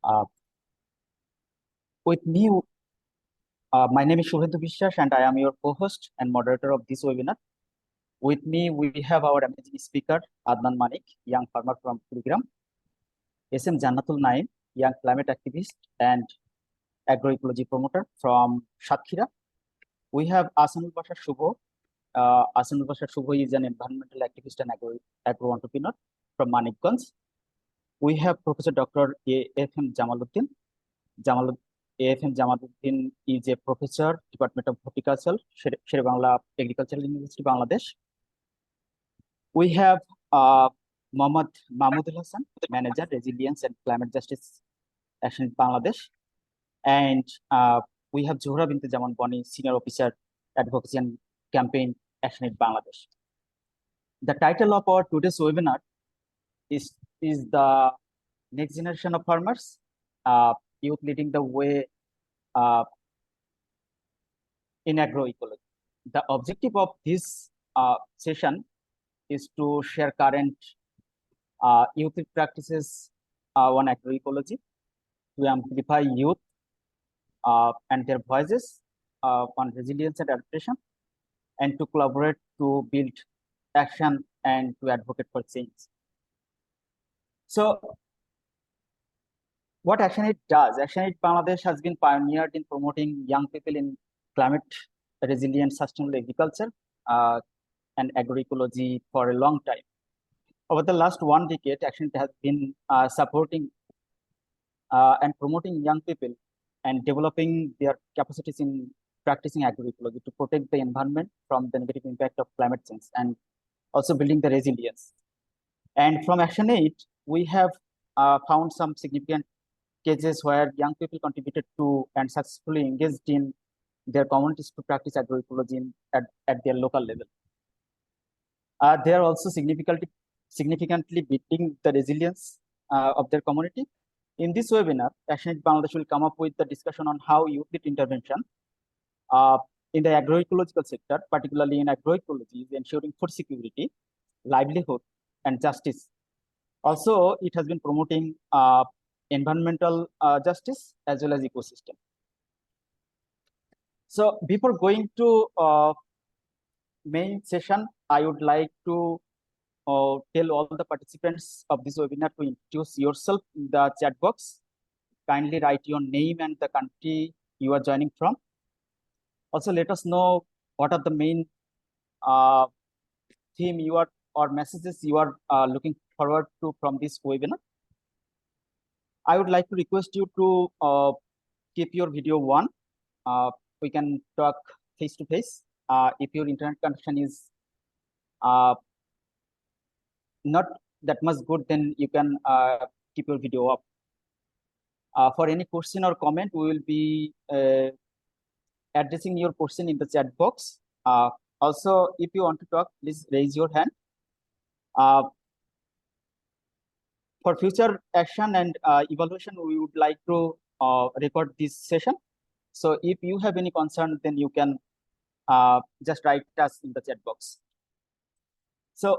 Uh, with me, my name is Shubhendu Bishwas, and I am your co-host and moderator of this webinar. With me, we have our amazing speaker, Adnan Manik, young farmer from Kurugram, SM Jannatul Naim, young climate activist and agroecology promoter from Satkhira. We have Asanul Bashar Shubho. Asanul Bashar Shubho is an environmental activist and agro entrepreneur from Manikganj. We have Professor Dr. A.F.M. Jamaluddin. A.F.M. Jamaluddin is a professor, Department of Horticulture, Sher-e-Bangla Agricultural University, Bangladesh. We have Mohammad Mahmudul Hassan, Manager, Resilience and Climate Justice Action in Bangladesh. And we have Zohra Binte Zaman Boni, Senior Officer, Advocacy and Campaign Action in Bangladesh. The title of our today's webinar is the Next Generation of Farmers, Youth Leading the Way in Agroecology. The objective of this session is to share current youth practices on agroecology, to amplify youth and their voices on resilience and adaptation, and to collaborate to build action and to advocate for change. So, what ActionAid does? ActionAid Bangladesh has been pioneered in promoting young people in climate resilient sustainable agriculture and agroecology for a long time. Over the last 1 decade, ActionAid has been supporting and promoting young people and developing their capacities in practicing agroecology to protect the environment from the negative impact of climate change and also building the resilience. And from ActionAid, we have found some significant cases where young people contributed to and successfully engaged in their communities to practice agroecology at their local level. They are also significantly building the resilience of their community. In this webinar, ActionAid Bangladesh will come up with the discussion on how youth-led intervention in the agroecological sector, particularly in agroecology, is ensuring food security, livelihood, and justice. Also, it has been promoting environmental justice as well as ecosystem. So before going to main session, I would like to tell all the participants of this webinar to introduce yourself in the chat box. Kindly write your name and the country you are joining from. Also, let us know what are the main theme you are or messages you are looking forward to from this webinar. I would like to request you to keep your video on. We can talk face to face. If your internet connection is not that much good, then you can keep your video up. For any question or comment, we will be addressing your question in the chat box. Also, if you want to talk, please raise your hand. For future action and evaluation, we would like to record this session. So if you have any concern, then you can just write us in the chat box. So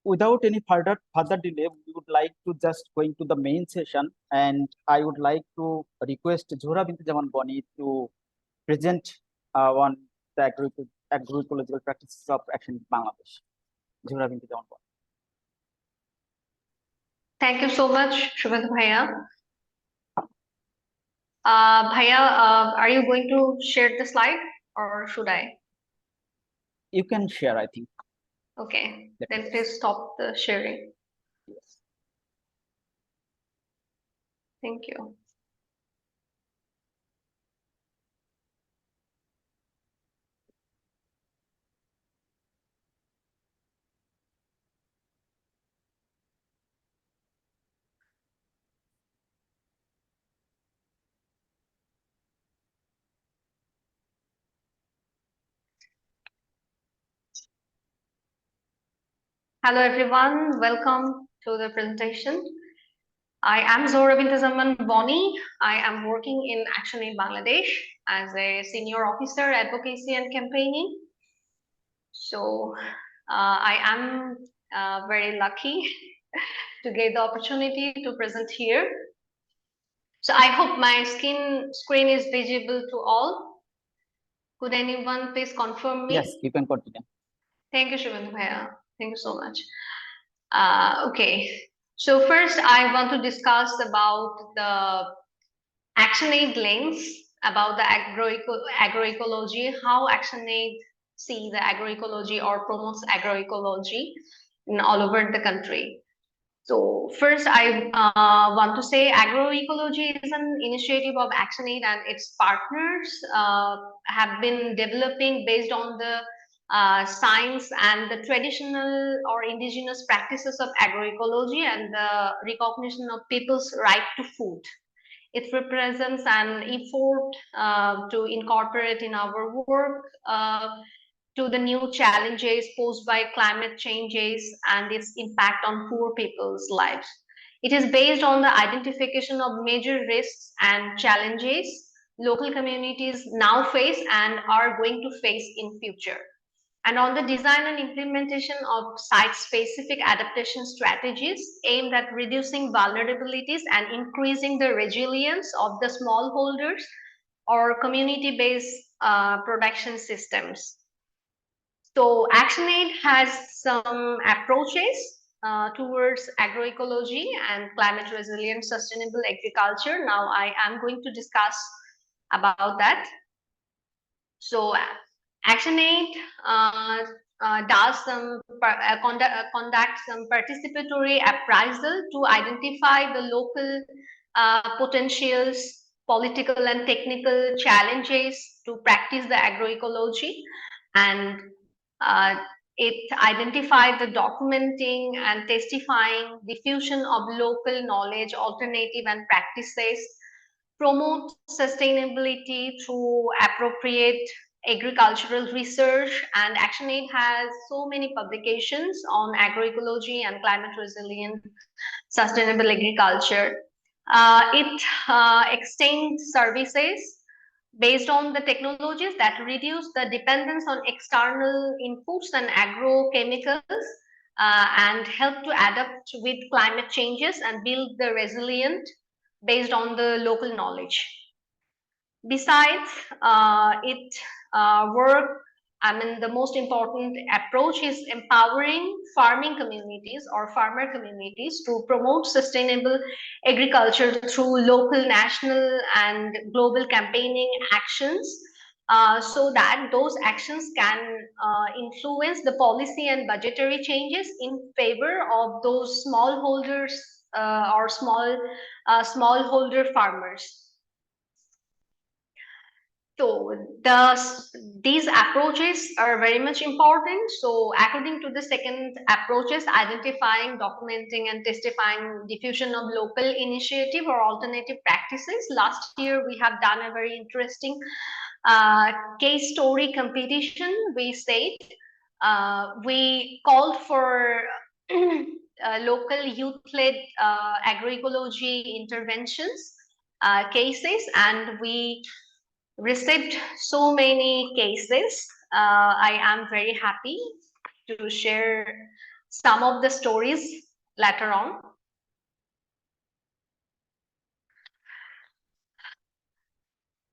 without any further delay, we would like to just go into the main session, and I would like to request Zohra Binte Zaman Boni to present on the agroecological practices of action in Bangladesh. Zohra Binte Zaman Boni. Thank you so much, Shubhendu Bhaiya. Bhaiya, are you going to share the slide or should I? You can share, I think. Okay, then please stop the sharing. Yes. Thank you. Hello everyone, welcome to the presentation. I am Zohra Binte Zaman Boni. I am working in ActionAid Bangladesh as a senior officer, advocacy and campaigning. So I am very lucky to get the opportunity to present here. So I hope my screen is visible to all. Could anyone please confirm me? Yes, you can continue. Thank you, Shubham Bhaiya. Thank you so much. Okay. So first, I want to discuss about the ActionAid links about the agroecology, how ActionAid see the agroecology or promotes agroecology in all over the country. So first, I want to say agroecology is an initiative of ActionAid and its partners have been developing based on the science and the traditional or indigenous practices of agroecology and the recognition of people's right to food. It represents an effort to incorporate in our work to the new challenges posed by climate changes and its impact on poor people's lives. It is based on the identification of major risks and challenges local communities now face and are going to face in future, and on the design and implementation of site-specific adaptation strategies aimed at reducing vulnerabilities and increasing the resilience of the smallholders or community-based production systems. So ActionAid has some approaches towards agroecology and climate resilient sustainable agriculture. Now I am going to discuss about that. So ActionAid does some conduct some participatory appraisal to identify the local potentials, political and technical challenges to practice the agroecology, and it identified the documenting and testifying diffusion of local knowledge, alternative and practices, promote sustainability through appropriate agricultural research, and ActionAid has so many publications on agroecology and climate resilient sustainable agriculture. It extends services based on the technologies that reduce the dependence on external inputs and agrochemicals and help to adapt with climate changes and build the resilient based on the local knowledge. Besides, the most important approach is empowering farming communities or farmer communities to promote sustainable agriculture through local, national, and global campaigning actions, so that those actions can influence the policy and budgetary changes in favor of those smallholders or smallholder farmers. So these approaches are very much important. So according to the second approaches, identifying, documenting, and testifying diffusion of local initiative or alternative practices. Last year, we have done a very interesting case story competition. We said we called for local youth-led agroecology interventions cases, and we received so many cases. I am very happy to share some of the stories later on.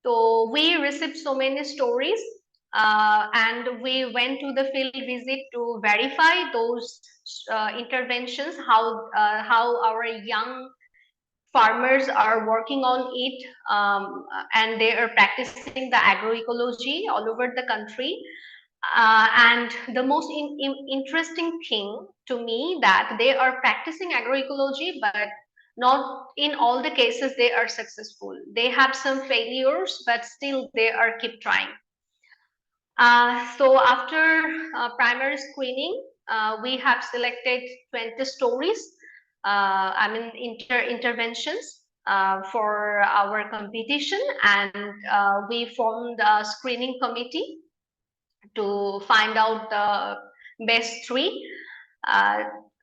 So we received so many stories and we went to the field visit to verify those interventions, how our young farmers are working on it, and they are practicing the agroecology all over the country. And the most interesting thing to me that they are practicing agroecology, but not in all the cases they are successful. They have some failures, but still they are keep trying. So after primary screening, we have selected 20 stories, interventions for our competition, and we formed a screening committee to find out the best three.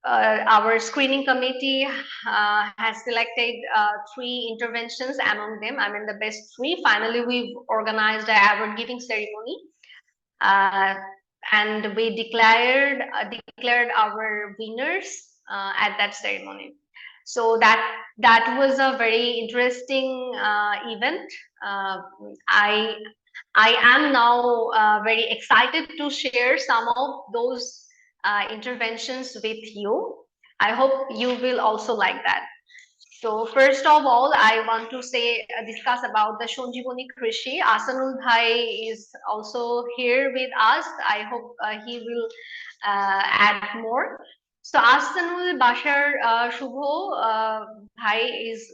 Our screening committee has selected 3 interventions among them, the best 3. Finally, we've organized an award giving ceremony. And we declared our winners at that ceremony. So that was a very interesting event. I am now very excited to share some of those interventions with you. I hope you will also like that. So first of all, I want to say discuss about the Sanjeevani Krishi. Asanul Bhai is also here with us. I hope he will add more. So Asanul Bashar Shubho Bhai is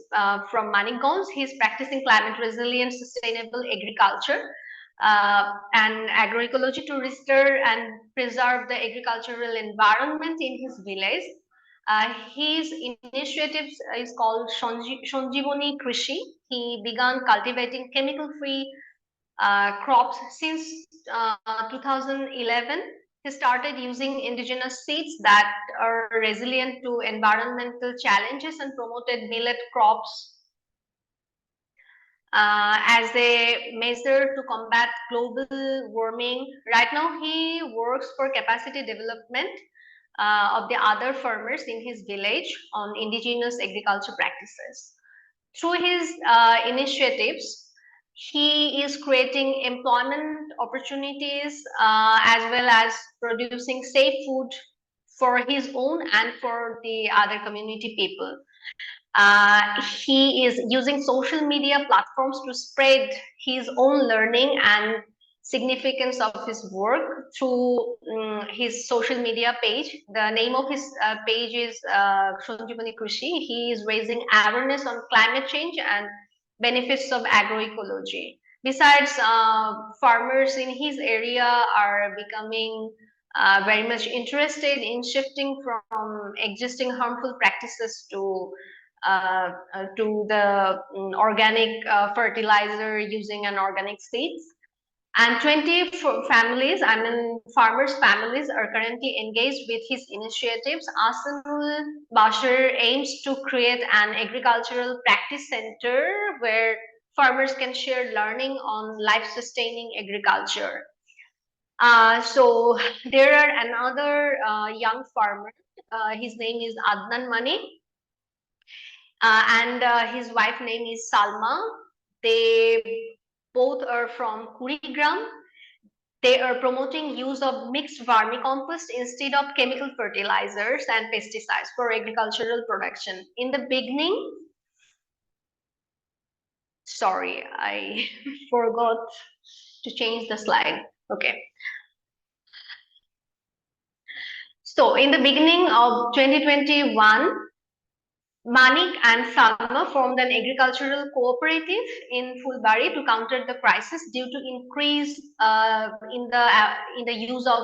from Manikganj. He's practicing climate resilient, sustainable agriculture and agroecology to restore and preserve the agricultural environment in his village. His initiative is called Sanjeevani Krishi. He began cultivating chemical-free crops since 2011. He started using indigenous seeds that are resilient to environmental challenges and promoted millet crops as a measure to combat global warming. Right now, he works for capacity development of the other farmers in his village on indigenous agriculture practices. Through his initiatives, he is creating employment opportunities as well as producing safe food for his own and for the other community people. He is using social media platforms to spread his own learning and significance of his work through his social media page. The name of his page is Sanjeevani Krishi. He is raising awareness on climate change and benefits of agroecology. Besides, farmers in his area are becoming very much interested in shifting from existing harmful practices to the organic fertilizer using an organic seeds. And 20 families, I mean farmers' families, are currently engaged with his initiatives. Asanul Bashar aims to create an agricultural practice center where farmers can share learning on life-sustaining agriculture. So there are another young farmer. His name is Adnan Mani. And his wife name is Salma. They both are from Kurigram. They are promoting use of mixed vermicompost instead of chemical fertilizers and pesticides for agricultural production. In the beginning, sorry, I forgot to change the slide. Okay. So in the beginning of 2021, Manik and Salma formed an agricultural cooperative in Fulbari to counter the crisis due to increase in the use of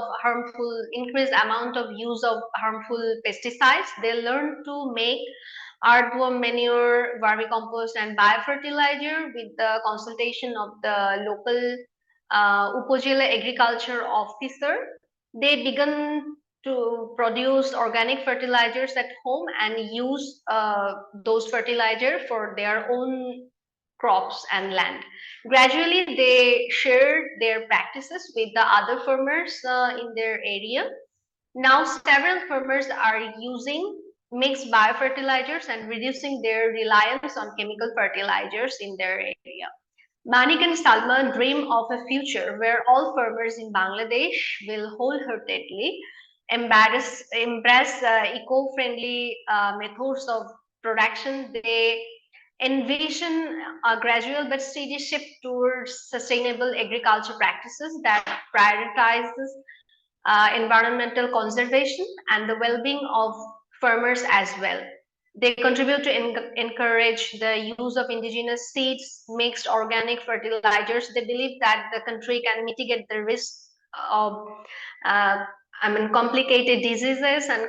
increased amount of use of harmful pesticides. They learned to make earthworm manure, vermicompost, and biofertilizer with the consultation of the local Upazila agriculture officer. They began to produce organic fertilizers at home and use those fertilizer for their own crops and land. Gradually, they shared their practices with the other farmers in their area. Now, several farmers are using mixed biofertilizers and reducing their reliance on chemical fertilizers in their area. Manik and Salman dream of a future where all farmers in Bangladesh will wholeheartedly embrace eco-friendly methods of production. They envision a gradual but steady shift towards sustainable agriculture practices that prioritizes environmental conservation and the well-being of farmers as well. They contribute to encourage the use of indigenous seeds, mixed organic fertilizers. They believe that the country can mitigate the risk of complicated diseases and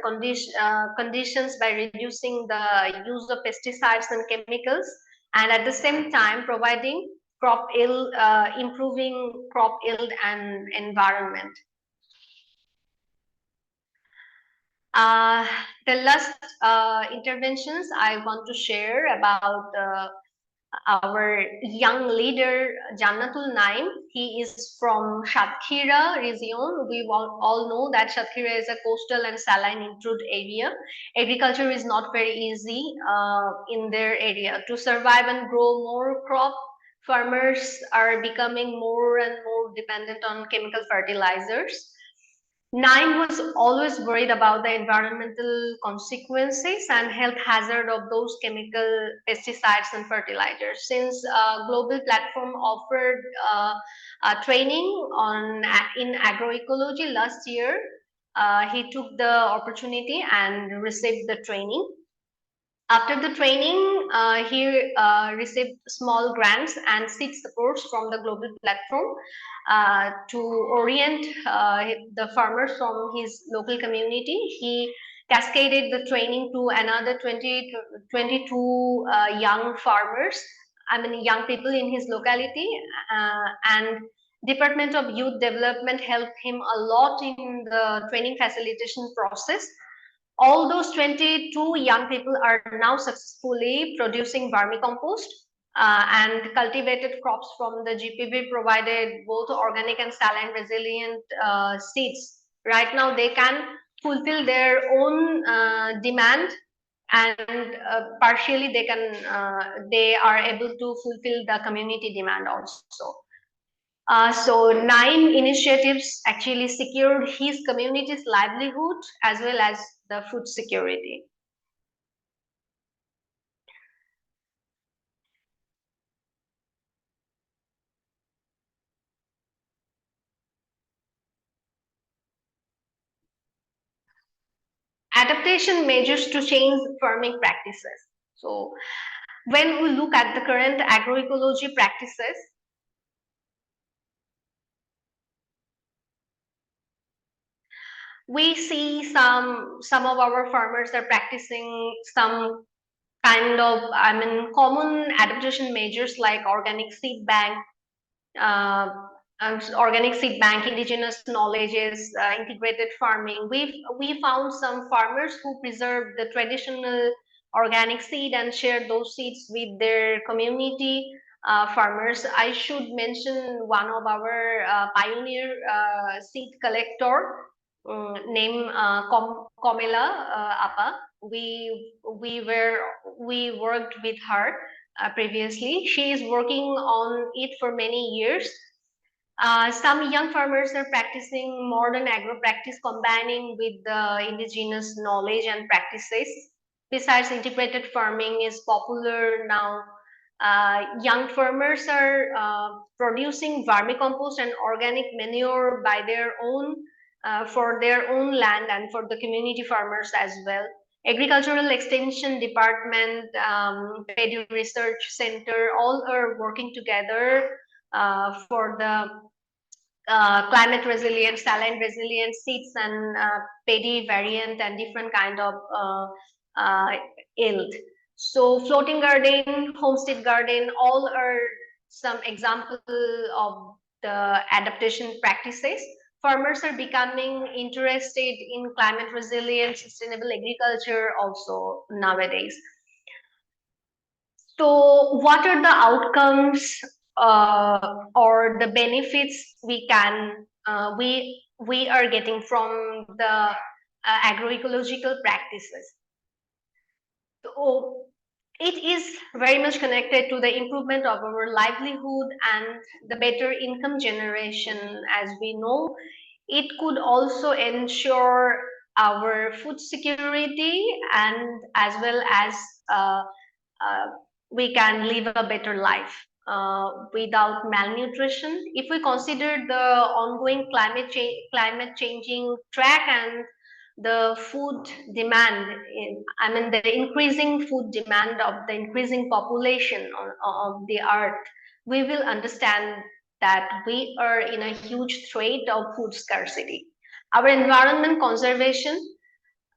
conditions by reducing the use of pesticides and chemicals, and at the same time providing crop yield, improving crop yield and environment. The last interventions I want to share about our young leader, Jannatul Naim. He is from Satkhira region. We all know that Satkhira is a coastal and saline intrude area. Agriculture is not very easy in their area. To survive and grow more crop, farmers are becoming more and more dependent on chemical fertilizers. Naim was always worried about the environmental consequences and health hazard of those chemical pesticides and fertilizers. Since Global Platform offered training in agroecology last year, he took the opportunity and received the training. After the training, he received small grants and seed supports from the Global Platform to orient the farmers from his local community. He cascaded the training to another 22 young farmers, young people in his locality, and Department of Youth Development helped him a lot in the training facilitation process. All those 22 young people are now successfully producing vermicompost and cultivated crops from the GPV provided both organic and saline resilient seeds. Right now, they can fulfill their own demand, and partially they are able to fulfill the community demand also. So Naim initiatives actually secured his community's livelihood as well as the food security. Adaptation measures to change farming practices. So when we look at the current agroecology practices, we see some of our farmers are practicing some kind of common adaptation measures like organic seed bank, indigenous knowledges, integrated farming. We found some farmers who preserved the traditional organic seed and shared those seeds with their community farmers. I should mention one of our pioneer seed collector named Komela Appa. We worked with her previously. She is working on it for many years. Some young farmers are practicing modern agro practice, combining with the indigenous knowledge and practices. Besides, integrated farming is popular now. Young farmers are producing vermicompost and organic manure by their own for their own land and for the community farmers as well. Agricultural Extension Department, Paddy Research Center, all are working together for the climate resilient, saline resilient seeds and paddy variant and different kind of yield. So floating garden, homestead garden, all are some example of the adaptation practices. Farmers are becoming interested in climate resilient, sustainable agriculture also nowadays. So what are the outcomes or the benefits we are getting from the agroecological practices? So it is very much connected to the improvement of our livelihood and the better income generation. As we know, it could also ensure our food security and as well as we can live a better life without malnutrition. If we consider the ongoing climate changing track and the food demand, the increasing food demand of the increasing population of the earth, we will understand that we are in a huge threat of food scarcity. Our environment conservation,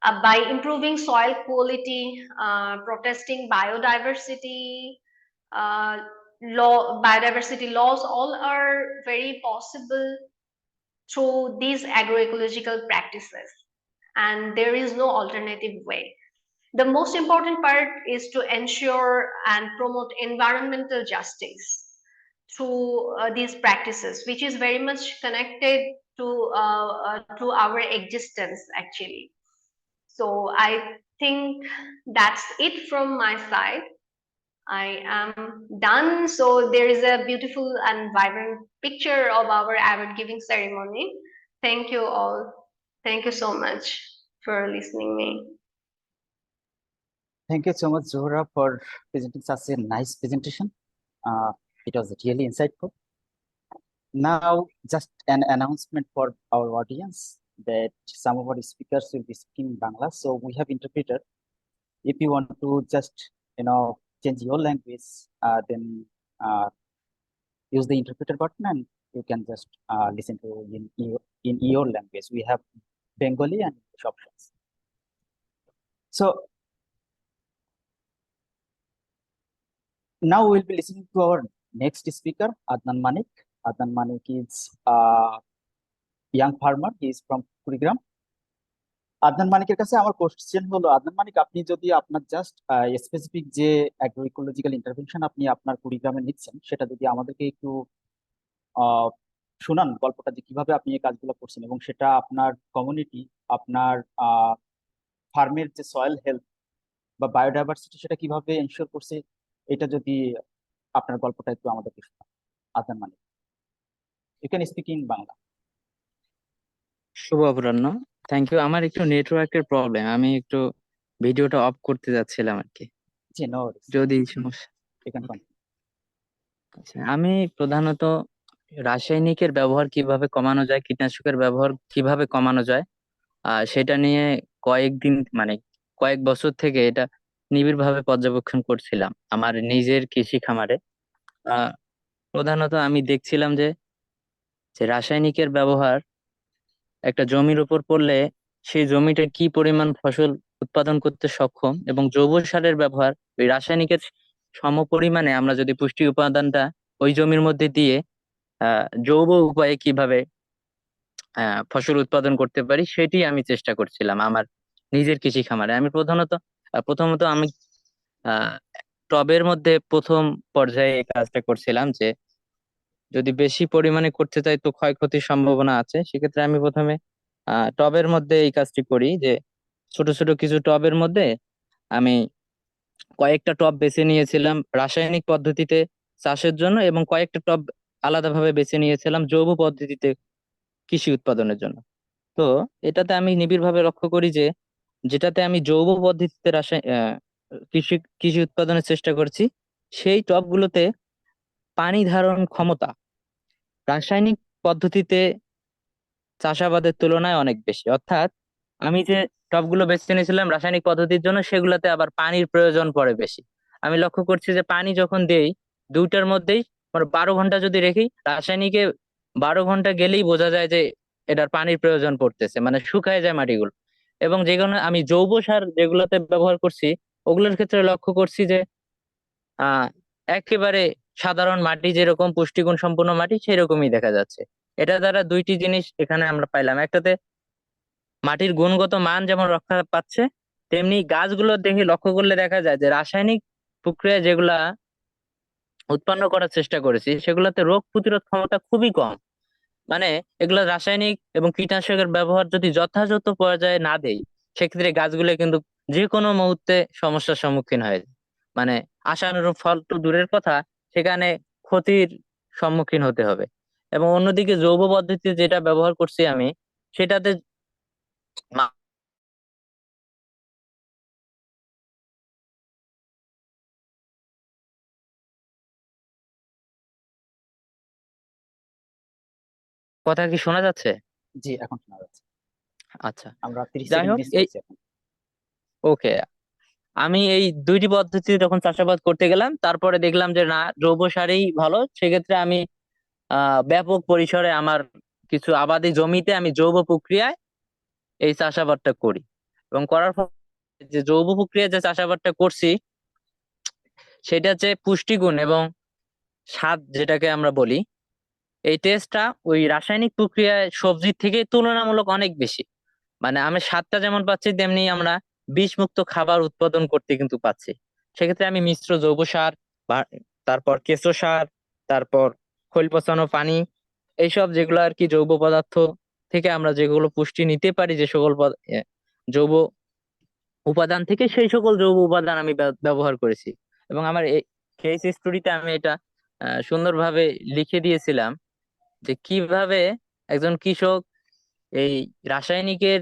by improving soil quality, protesting biodiversity, biodiversity laws, all are very possible through these agroecological practices, and there is no alternative way. the most important part is to ensure and promote environmental justice through these practices, which is very much connected to our existence actually. So I think that's it from my side. I am done. So there is a beautiful and vibrant picture of our award giving ceremony. Thank you all. Thank you so much for listening me. Thank you so much, Zohra, for presenting such a nice presentation. It was really insightful. Now, just an announcement for our audience that some of our speakers will be speaking Bangla, so we have interpreter. If you want to just change your language, then use the interpreter button and you can just listen to in your language. We have Bengali and English options. So now we'll be listening to our next speaker, Adnan Manik. Adnan Manik is a young farmer. He is from Kurigram. Adnan মানিকের কাছে আমার question হলো, আদনান মানিক, আপনি যদি আপনার just specific যে অ্যাগ্রোইকোলজিক্যাল intervention আপনি আপনার কুড়িগ্রামে নিচ্ছেন সেটা যদি আমাদেরকে একটু শোনান, গল্পটা যে কিভাবে আপনি এই কাজগুলো করছেন এবং সেটা আপনার কমিউনিটি, আপনার ফার্মের যে সয়েল হেলথ বা বায়োডাইভার্সিটি সেটা কিভাবে এনশিওর করছে, এটা যদি আপনার গল্পটা একটু আমাদেরকে শোনান। Adnan Manik, you can speak in Bangla. শুভ অপরাহ্ন। Thank you. আমার একটু নেটওয়ার্কের প্রবলেম, আমি একটু ভিডিওটা অফ করতে যাচ্ছিলাম আর কি, জি, নো ওয়ারিস, যদি সমস্যা। You can continue. আচ্ছা, আমি প্রধানত রাসায়নিকের ব্যবহার কিভাবে কমানো যায়, কীটনাশকের ব্যবহার কিভাবে কমানো যায়, সেটা নিয়ে কয়েকদিন মানে কয়েক বছর থেকে এটা নিবিড়ভাবে পর্যবেক্ষণ করছিলাম আমার নিজের কৃষি খামারে। আহ প্রধানত আমি দেখছিলাম যে যে রাসায়নিকের ব্যবহার একটা জমির উপর পড়লে সেই জমিটা কি পরিমাণ ফসল উৎপাদন করতে সক্ষম, এবং জৈব সারের ব্যবহার ওই রাসায়নিকের সম পরিমাণে আমরা যদি পুষ্টি উপাদানটা ওই জমির মধ্যে দিয়ে জৈব উপায়ে কিভাবে ফসল উৎপাদন করতে পারি, সেটি আমি চেষ্টা করছিলাম আমার নিজের কৃষি খামারে। আমি প্রথমত আমি আহ টবের মধ্যে প্রথম পর্যায়ে এই কাজটা করছিলাম যে যদি বেশি পরিমাণে করতে চাই তো ক্ষয়ক্ষতির সম্ভাবনা আছে, সেক্ষেত্রে আমি প্রথমে টবের মধ্যে এই কাজটি করি যে ছোট ছোট কিছু টবের মধ্যে আমি কয়েকটা টব বেছে নিয়েছিলাম রাসায়নিক পদ্ধতিতে চাষের জন্য, এবং কয়েকটা টব আলাদাভাবে বেছে নিয়েছিলাম জৈব পদ্ধতিতে কৃষি উৎপাদনের জন্য। তো এটাতে আমি নিবিড়ভাবে লক্ষ্য করি যে যেটাতে আমি জৈব পদ্ধতিতে কৃষি কৃষি উৎপাদনের চেষ্টা করছি, সেই টবগুলোতে পানি ধারণ ক্ষমতা রাসায়নিক পদ্ধতিতে চাষাবাদের তুলনায় অনেক বেশি। অর্থাৎ আমি যে টবগুলো বেছে নিয়েছিলাম রাসায়নিক পদ্ধতির জন্য, সেগুলোতে আবার পানির প্রয়োজন পড়ে বেশি। আমি লক্ষ্য করছি যে পানি যখন দেই দুইটার মধ্যেই 12 ঘন্টা যদি রেখি, রাসায়নিকে 12 ঘন্টা গেলেই বোঝা যায় যে এটার পানির প্রয়োজন পড়তেছে, মানে শুকায় যায় মাটিগুলো। এবং যেগুলো আমি জৈব সার যেগুলোতে ব্যবহার করছি ওগুলোর ক্ষেত্রে লক্ষ্য করছি যে আহ একেবারে সাধারণ মাটি যেরকম পুষ্টিগুণ সম্পন্ন মাটি সেরকমই দেখা যাচ্ছে। এটা দ্বারা দুইটি জিনিস এখানে আমরা পাইলাম, একটাতে মাটির গুণগত মান যেমন রক্ষা পাচ্ছে, তেমনি গাছগুলো দেখে লক্ষ্য করলে দেখা যায় যে রাসায়নিক প্রক্রিয়া যেগুলা উৎপন্ন করার চেষ্টা করেছি সেগুলোতে রোগ প্রতিরোধ ক্ষমতা খুবই কম। মানে এগুলো রাসায়নিক এবং কীটনাশকের ব্যবহার যদি যথাযথ পর্যায়ে না দেই, সেক্ষেত্রে গাছগুলো কিন্তু যে কোনো মুহূর্তে সমস্যার সম্মুখীন হয়ে যায়। মানে আশানুরূপ ফল তো দূরের কথা, সেখানে ক্ষতির সম্মুখীন হতে হবে। এবং অন্যদিকে জৈব পদ্ধতিতে যেটা ব্যবহার করছি আমি, সেটাতে মা- কথা কি শোনা যাচ্ছে? জি, এখন শোনা যাচ্ছে। আচ্ছা, আমরা 30 যাই সেকেন্ড হোক, মিস এই করছি এখন। ওকে, আমি এই দুইটি পদ্ধতিতে যখন চাষাবাদ করতে গেলাম তারপরে দেখলাম যে না, জৈব সারই ভালো। সেক্ষেত্রে আমি ব্যাপক পরিসরে আমার কিছু আবাদি জমিতে আমি জৈব প্রক্রিয়ায় এই চাষাবাদটা করি, এবং করার ফলে যে জৈব প্রক্রিয়ায় যে চাষাবাদটা করছি সেটা হচ্ছে পুষ্টিগুণ এবং স্বাদ যেটাকে আমরা বলি, এই টেস্টটা ওই রাসায়নিক প্রক্রিয়ায় সবজির থেকে তুলনামূলক অনেক বেশি। মানে আমি স্বাদটা যেমন পাচ্ছি তেমনি আমরা বিষমুক্ত খাবার উৎপাদন করতে কিন্তু পাচ্ছি। সেক্ষেত্রে আমি মিশ্র জৈব সার বা তারপর কেঁচো সার, তারপর খৈল পচানো পানি, এইসব যেগুলো আর কি জৈব পদার্থ থেকে আমরা যেগুলো পুষ্টি নিতে পারি, যে সকল জৈব উপাদান থেকে, সেই সকল জৈব উপাদান আমি ব্যবহার করেছি। এবং আমার এই কেস স্টোরিতে আমি এটা সুন্দরভাবে লিখে দিয়েছিলাম যে কিভাবে একজন কৃষক এই রাসায়নিকের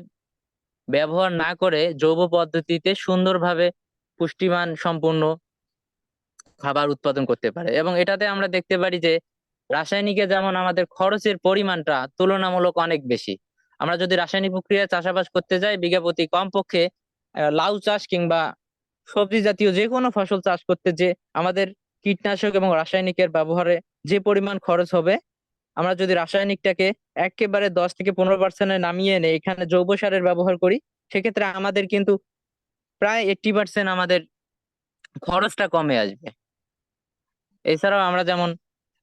ব্যবহার না করে জৈব পদ্ধতিতে সুন্দরভাবে পুষ্টিমান সম্পন্ন খাবার উৎপাদন করতে পারে। এবং এটাতে আমরা দেখতে পারি যে রাসায়নিকে যেমন আমাদের খরচের পরিমাণটা তুলনামূলক অনেক বেশি। আমরা যদি রাসায়নিক প্রক্রিয়ায় চাষাবাদ করতে যাই, বিঘা প্রতি কমপক্ষে লাউ চাষ কিংবা সবজি জাতীয় যে কোনো ফসল চাষ করতে, যে আমাদের কীটনাশক এবং রাসায়নিকের ব্যবহারে যে পরিমাণ খরচ হবে, আমরা যদি রাসায়নিকটাকে একেবারে 10 থেকে 15% নামিয়ে এনে এখানে জৈব সারের ব্যবহার করি, সেক্ষেত্রে আমাদের কিন্তু প্রায় 80% আমাদের খরচটা কমে আসবে। এছাড়াও আমরা যেমন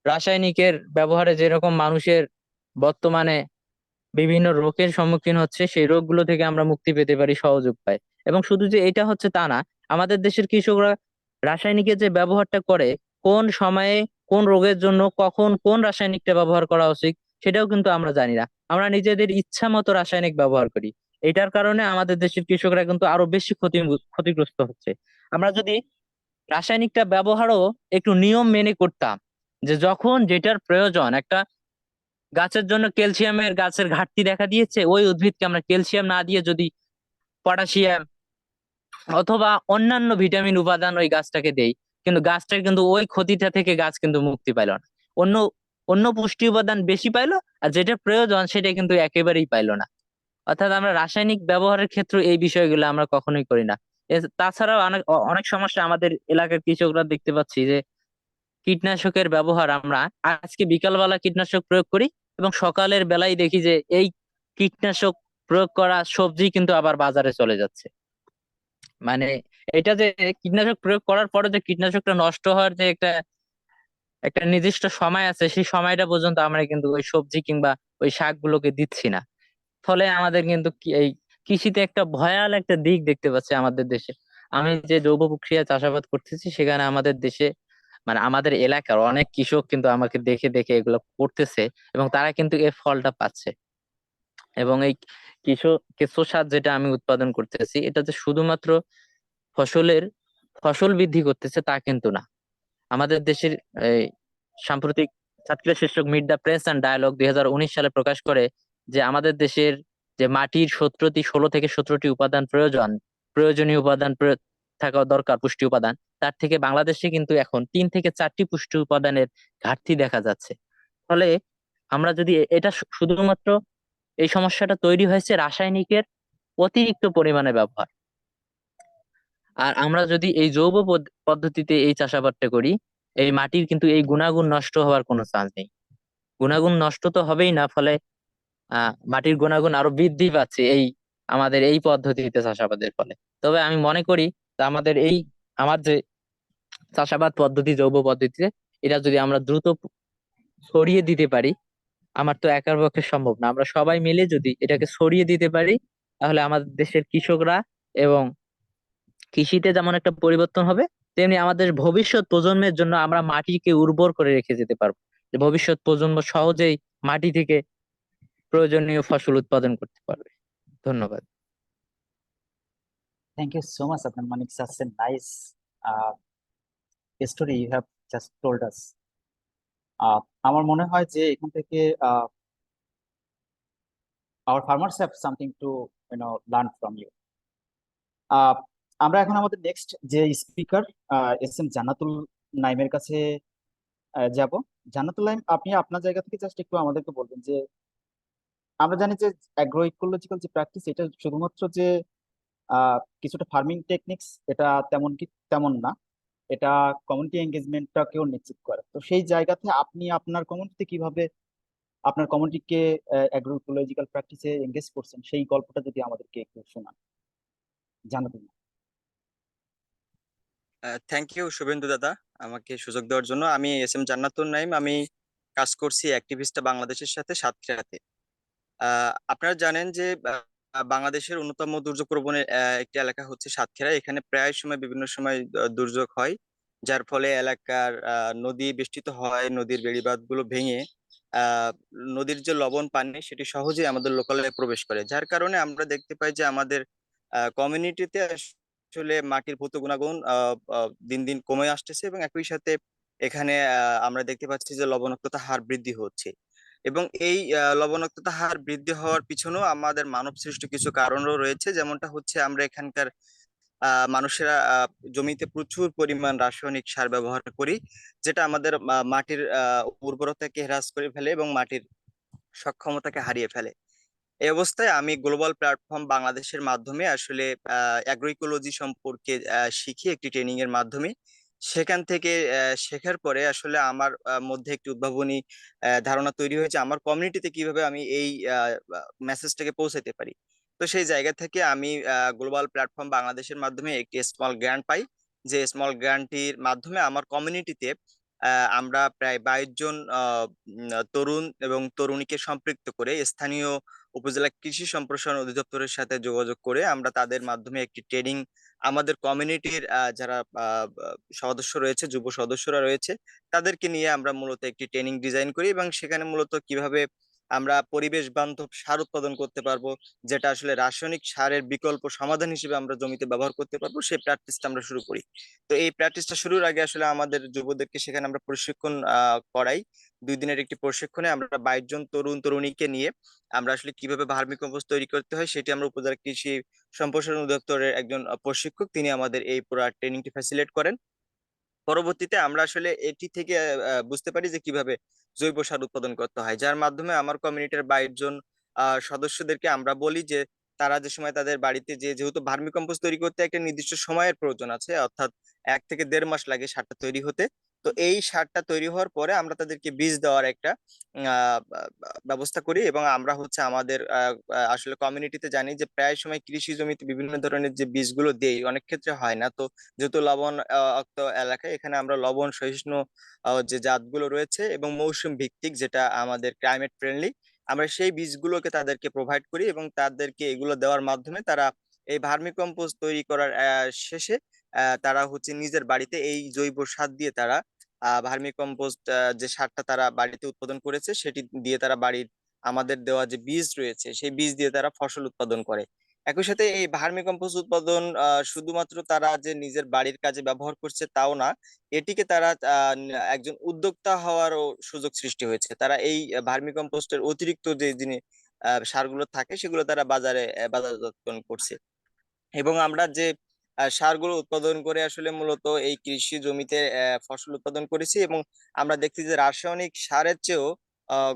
রাসায়নিকের ব্যবহারে যেরকম মানুষের বর্তমানে বিভিন্ন রোগের সম্মুখীন হচ্ছে, সেই রোগগুলো থেকে আমরা মুক্তি পেতে পারি সহজ উপায়। এবং শুধু যে এটা হচ্ছে তা না, আমাদের দেশের কৃষকরা রাসায়নিকের যে ব্যবহারটা করে, কোন সময়ে কোন রোগের জন্য কখন কোন রাসায়নিকটা ব্যবহার করা উচিত সেটাও কিন্তু আমরা জানি না। আমরা নিজেদের ইচ্ছা মতো রাসায়নিক ব্যবহার করি। এটার কারণে আমাদের দেশের কৃষকরা কিন্তু আরো বেশি ক্ষতিগ্রস্ত হচ্ছে। আমরা যদি রাসায়নিকটা ব্যবহারও একটু নিয়ম মেনে করতাম, যে যখন যেটার প্রয়োজন, একটা গাছের জন্য ক্যালসিয়ামের গাছের ঘাটতি দেখা দিয়েছে, ওই উদ্ভিদকে আমরা ক্যালসিয়াম না দিয়ে যদি পটাশিয়াম অথবা অন্যান্য ভিটামিন উপাদান ওই গাছটাকে দেই, কিন্তু গাছটার কিন্তু ওই ক্ষতিটা থেকে গাছ কিন্তু মুক্তি পাইলো না। অন্য অন্য পুষ্টি উপাদান বেশি পাইলো, আর যেটা প্রয়োজন সেটা কিন্তু একেবারেই পাইলো না। অর্থাৎ আমরা রাসায়নিক ব্যবহারের ক্ষেত্রে এই বিষয়গুলো আমরা কখনোই করি না। তাছাড়াও অনেক অনেক সমস্যা আমাদের এলাকার কৃষকরা দেখতে পাচ্ছি যে কীটনাশকের ব্যবহার, আমরা আজকে বিকালবেলা কীটনাশক প্রয়োগ করি এবং সকালের বেলায় দেখি যে এই কীটনাশক প্রয়োগ করা সবজি কিন্তু আবার বাজারে চলে যাচ্ছে। মানে এটা যে কীটনাশক প্রয়োগ করার পরে যে কীটনাশকটা নষ্ট হওয়ার যে একটা একটা নির্দিষ্ট সময় আছে, সেই সময়টা পর্যন্ত আমরা কিন্তু ওই সবজি কিংবা ওই শাকগুলোকে দিচ্ছি না। ফলে আমাদের কিন্তু এই কৃষিতে একটা ভয়াল একটা দিক দেখতে পাচ্ছি আমাদের দেশে। আমি যে জৈব প্রক্রিয়া চাষাবাদ করতেছি, সেখানে আমাদের দেশে মানে আমাদের এলাকার অনেক কৃষক কিন্তু আমাকে দেখে দেখে এগুলো করতেছে, এবং তারা কিন্তু এর ফলটা পাচ্ছে। এবং এই কেঁচো সার যেটা আমি উৎপাদন করতেছি, এটা যে শুধুমাত্র ফসলের ফসল বৃদ্ধি করতেছে তা কিন্তু না। আমাদের দেশের এই সাম্প্রতিক ছাত্রীরা শীর্ষক mid the press and dialogue 2019 সালে প্রকাশ করে যে আমাদের দেশের যে মাটির 16 থেকে 17টি উপাদান প্রয়োজনীয় উপাদান থাকা দরকার, পুষ্টি উপাদান, তার থেকে বাংলাদেশে কিন্তু এখন 3 থেকে 4টি পুষ্টি উপাদানের ঘাটতি দেখা যাচ্ছে। ফলে আমরা যদি এটা শুধুমাত্র এই সমস্যাটা তৈরি হয়েছে রাসায়নিকের অতিরিক্ত পরিমাণে ব্যবহার। আর আমরা যদি এই জৈব পদ্ধতিতে এই চাষাবাদটা করি, এই মাটির কিন্তু এই গুণাগুণ নষ্ট হওয়ার কোনো চান্স নেই। গুণাগুণ নষ্ট তো হবেই না, ফলে মাটির গুণাগুণ আরো বৃদ্ধি পাচ্ছে এই আমাদের এই পদ্ধতিতে চাষাবাদের ফলে। তবে আমি মনে করি আমাদের আমার যে চাষাবাদ পদ্ধতি জৈব পদ্ধতিতে, এটা যদি আমরা দ্রুত ছড়িয়ে দিতে পারি, আমার তো একার পক্ষে সম্ভব না, আমরা সবাই মিলে যদি এটাকে ছড়িয়ে দিতে পারি, তাহলে আমাদের দেশের কৃষকরা এবং কৃষিতে যেমন একটা পরিবর্তন হবে, তেমনি আমাদের ভবিষ্যৎ প্রজন্মের জন্য আমরা মাটিকে উর্বর করে রেখে যেতে পারবো, যে ভবিষ্যৎ প্রজন্ম সহজেই মাটি থেকে প্রয়োজনীয় ফসল উৎপাদন করতে পারবে। ধন্যবাদ। থ্যাংক ইউ সো মাচ আপনার মানে such a nice story you have just told us. আমার মনে হয় যে এখান থেকে our farmers have something to learn from you. আমরা এখন আমাদের নেক্সট যে স্পিকার এস.এম. জান্নাতুল নাইমের কাছে যাব। জান্নাতুল নাইম, আপনি আপনার জায়গা থেকে জাস্ট একটু আমাদেরকে বলবেন যে আমরা জানি যে অ্যাগ্রো ইকোলজিক্যাল যে প্র্যাকটিস, এটা শুধুমাত্র যে কিছুটা ফার্মিং টেকনিক্স, এটা তেমন না, এটা কমিউনিটি এঙ্গেজমেন্টটাকেও নিশ্চিত করে। তো সেই জায়গাতে আপনি আপনার কমিউনিটিতে কিভাবে আপনার কমিউনিটিকে অ্যাগ্রো ইকোলজিক্যাল প্র্যাকটিসে এঙ্গেজ করছেন, সেই গল্পটা যদি আমাদেরকে একটু শোনান জান্নাতুল। থ্যাংক ইউ শুভেন্দু দাদা, আমাকে সুযোগ দেওয়ার জন্য। আমি এস.এম. জান্নাতুল নাইম, আমি কাজ করছি অ্যাক্টিভিস্টটা বাংলাদেশের সাথে সাতক্ষীরাতে। আপনারা জানেন যে বাংলাদেশের অন্যতম দুর্যোগ প্রবণ একটি এলাকা হচ্ছে সাতক্ষীরা। এখানে প্রায় সময় বিভিন্ন সময় দুর্যোগ হয়, যার ফলে এলাকার নদী বেষ্টিত হয়, নদীর বেড়িবাঁধ গুলো ভেঙে আহ নদীর যে লবণ পানি সেটি সহজেই আমাদের লোকালয়ে প্রবেশ করে, যার কারণে আমরা দেখতে পাই যে আমাদের কমিউনিটিতে আসলে মাটির ভৌত গুণাগুণ দিন দিন কমে আসতেছে, এবং একই সাথে এখানে আমরা দেখতে পাচ্ছি যে লবণাক্ততা হার বৃদ্ধি হচ্ছে। এবং এই লবণাক্ততা হার বৃদ্ধি হওয়ার পিছনেও আমাদের মানব সৃষ্ট কিছু কারণও রয়েছে, যেমনটা হচ্ছে আমরা এখানকার মানুষেরা জমিতে প্রচুর পরিমাণ রাসায়নিক সার ব্যবহার করি, যেটা আমাদের মাটির উর্বরতাকে হ্রাস করে ফেলে এবং মাটির সক্ষমতাকে হারিয়ে ফেলে। এই অবস্থায় আমি গ্লোবাল প্ল্যাটফর্ম বাংলাদেশের মাধ্যমে আসলে অ্যাগ্রোইকোলজি সম্পর্কে শিখি একটি ট্রেনিং এর মাধ্যমে। সেখান থেকে শেখার পরে আসলে আমার মধ্যে একটি উদ্ভাবনী ধারণা তৈরি হয়েছে আমার কমিউনিটিতে কিভাবে আমি এই মেসেজটাকে পৌঁছাতে পারি। তো সেই জায়গা থেকে আমি গ্লোবাল প্ল্যাটফর্ম বাংলাদেশের মাধ্যমে একটি স্মল গ্র্যান্ট পাই, যে স্মল গ্র্যান্টটির মাধ্যমে আমার কমিউনিটিতে আমরা প্রায় 22 জন তরুণ এবং তরুণীকে সম্পৃক্ত করে স্থানীয় উপজেলা কৃষি সম্প্রসারণ অধিদপ্তরের সাথে যোগাযোগ করে আমরা তাদের মাধ্যমে একটি ট্রেনিং আমাদের কমিউনিটির যারা সদস্য রয়েছে, যুব সদস্যরা রয়েছে, তাদেরকে নিয়ে আমরা মূলত একটি ট্রেনিং ডিজাইন করি, এবং সেখানে মূলত কিভাবে আমরা পরিবেশ বান্ধব সার উৎপাদন করতে পারবো, যেটা আসলে রাসায়নিক সারের বিকল্প সমাধান হিসেবে আমরা জমিতে ব্যবহার করতে পারবো, সেই প্র্যাকটিসটা আমরা শুরু করি। তো এই প্র্যাকটিসটা শুরুর আগে আসলে আমাদের যুবদেরকে সেখানে আমরা প্রশিক্ষণ করাই। 2 দিনের একটি প্রশিক্ষণে আমরা 22 জন তরুণ তরুণীকে নিয়ে আমরা আসলে কিভাবে ভার্মি কম্পোস্ট তৈরি করতে হয় সেটি আমরা উপজেলা কৃষি সম্প্রসারণ অধিদপ্তরের একজন প্রশিক্ষক, তিনি আমাদের এই পুরো ট্রেনিংটি ফ্যাসিলিটেট করেন। পরবর্তীতে আমরা আসলে এটি থেকে বুঝতে পারি যে কিভাবে জৈব সার উৎপাদন করতে হয়, যার মাধ্যমে আমার কমিউনিটির 22 জন সদস্যদেরকে আমরা বলি যে তারা যে সময় তাদের বাড়িতে যেহেতু ভার্মি কম্পোস্ট তৈরি করতে একটা নির্দিষ্ট সময়ের প্রয়োজন আছে, অর্থাৎ 1 থেকে 1.5 মাস লাগে সারটা তৈরি হতে। তো এই সারটা তৈরি হওয়ার পরে আমরা তাদেরকে বীজ দেওয়ার একটা ব্যবস্থা করি, এবং আমরা হচ্ছে আমাদের আসলে কমিউনিটিতে জানি যে প্রায় সময় কৃষি জমিতে বিভিন্ন ধরনের যে বীজগুলো দেই অনেক ক্ষেত্রে হয় না। তো যেহেতু লবণ অক্ত এলাকায়, এখানে আমরা লবণ সহিষ্ণু যে জাতগুলো রয়েছে এবং মৌসুম ভিত্তিক যেটা আমাদের ক্লাইমেট ফ্রেন্ডলি, আমরা সেই বীজগুলোকে তাদেরকে প্রোভাইড করি, এবং তাদেরকে এগুলো দেওয়ার মাধ্যমে তারা এই ভার্মি কম্পোস্ট তৈরি করার শেষে তারা হচ্ছে নিজের বাড়িতে এই জৈব সার দিয়ে তারা ভার্মি কম্পোস্ট যে সারটা তারা বাড়িতে উৎপাদন করেছে সেটি দিয়ে তারা বাড়ির আমাদের দেওয়া যে বীজ রয়েছে সেই বীজ দিয়ে তারা ফসল উৎপাদন করে। একই সাথে এই ভার্মি কম্পোস্ট উৎপাদন শুধুমাত্র তারা যে নিজের বাড়ির কাজে ব্যবহার করছে তাও না, এটিকে তারা একজন উদ্যোক্তা হওয়ারও সুযোগ সৃষ্টি হয়েছে। তারা এই ভার্মি কম্পোস্টের অতিরিক্ত যে জিনিস সারগুলো থাকে সেগুলো তারা বাজারে বাজারজাতকরণ করছে। এবং আমরা যে সারগুলো উৎপাদন করে আসলে মূলত এই কৃষি জমিতে ফসল উৎপাদন করেছি, এবং আমরা দেখছি যে রাসায়নিক সারের চেয়েও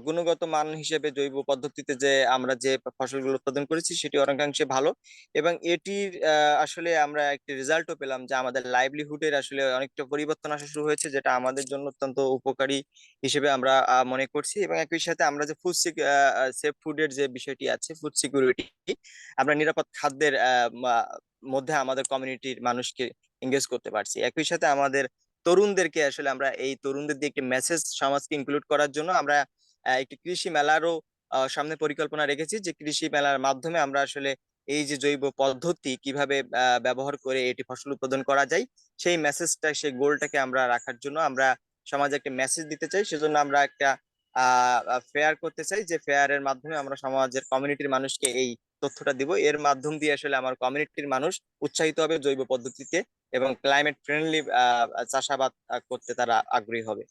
গুণগত মান হিসেবে জৈব পদ্ধতিতে যে আমরা যে ফসলগুলো উৎপাদন করেছি সেটি অনেকাংশে ভালো। এবং এটির আসলে আমরা একটি রেজাল্টও পেলাম যে আমাদের লাইভলিহুডের আসলে অনেকটা পরিবর্তন আসা শুরু হয়েছে, যেটা আমাদের জন্য অত্যন্ত উপকারী হিসেবে আমরা মনে করছি। এবং একই সাথে আমরা যে সেফ ফুডের যে বিষয়টি আছে, ফুড সিকিউরিটি, আমরা নিরাপদ খাদ্যের মধ্যে আমাদের কমিউনিটির মানুষকে এঙ্গেজ করতে পারছি। একই সাথে আমাদের তরুণদেরকে আসলে আমরা এই তরুণদের দিয়ে একটি মেসেজ সমাজকে ইনক্লুড করার জন্য আমরা একটি কৃষি মেলারও সামনে পরিকল্পনা রেখেছি, যে কৃষি মেলার মাধ্যমে আমরা আসলে এই যে জৈব পদ্ধতি কিভাবে ব্যবহার করে এটি ফসল উৎপাদন করা যায় সেই মেসেজটা, সেই গোলটাকে আমরা রাখার জন্য আমরা সমাজে একটা মেসেজ দিতে চাই। সেজন্য আমরা একটা ফেয়ার করতে চাই, যে ফেয়ারের মাধ্যমে আমরা সমাজের কমিউনিটির মানুষকে এই তথ্যটা দিব। এর মাধ্যম দিয়ে আসলে আমার কমিউনিটির মানুষ উৎসাহিত হবে জৈব পদ্ধতিতে, এবং ক্লাইমেট ফ্রেন্ডলি চাষাবাদ করতে তারা আগ্রহী হবে।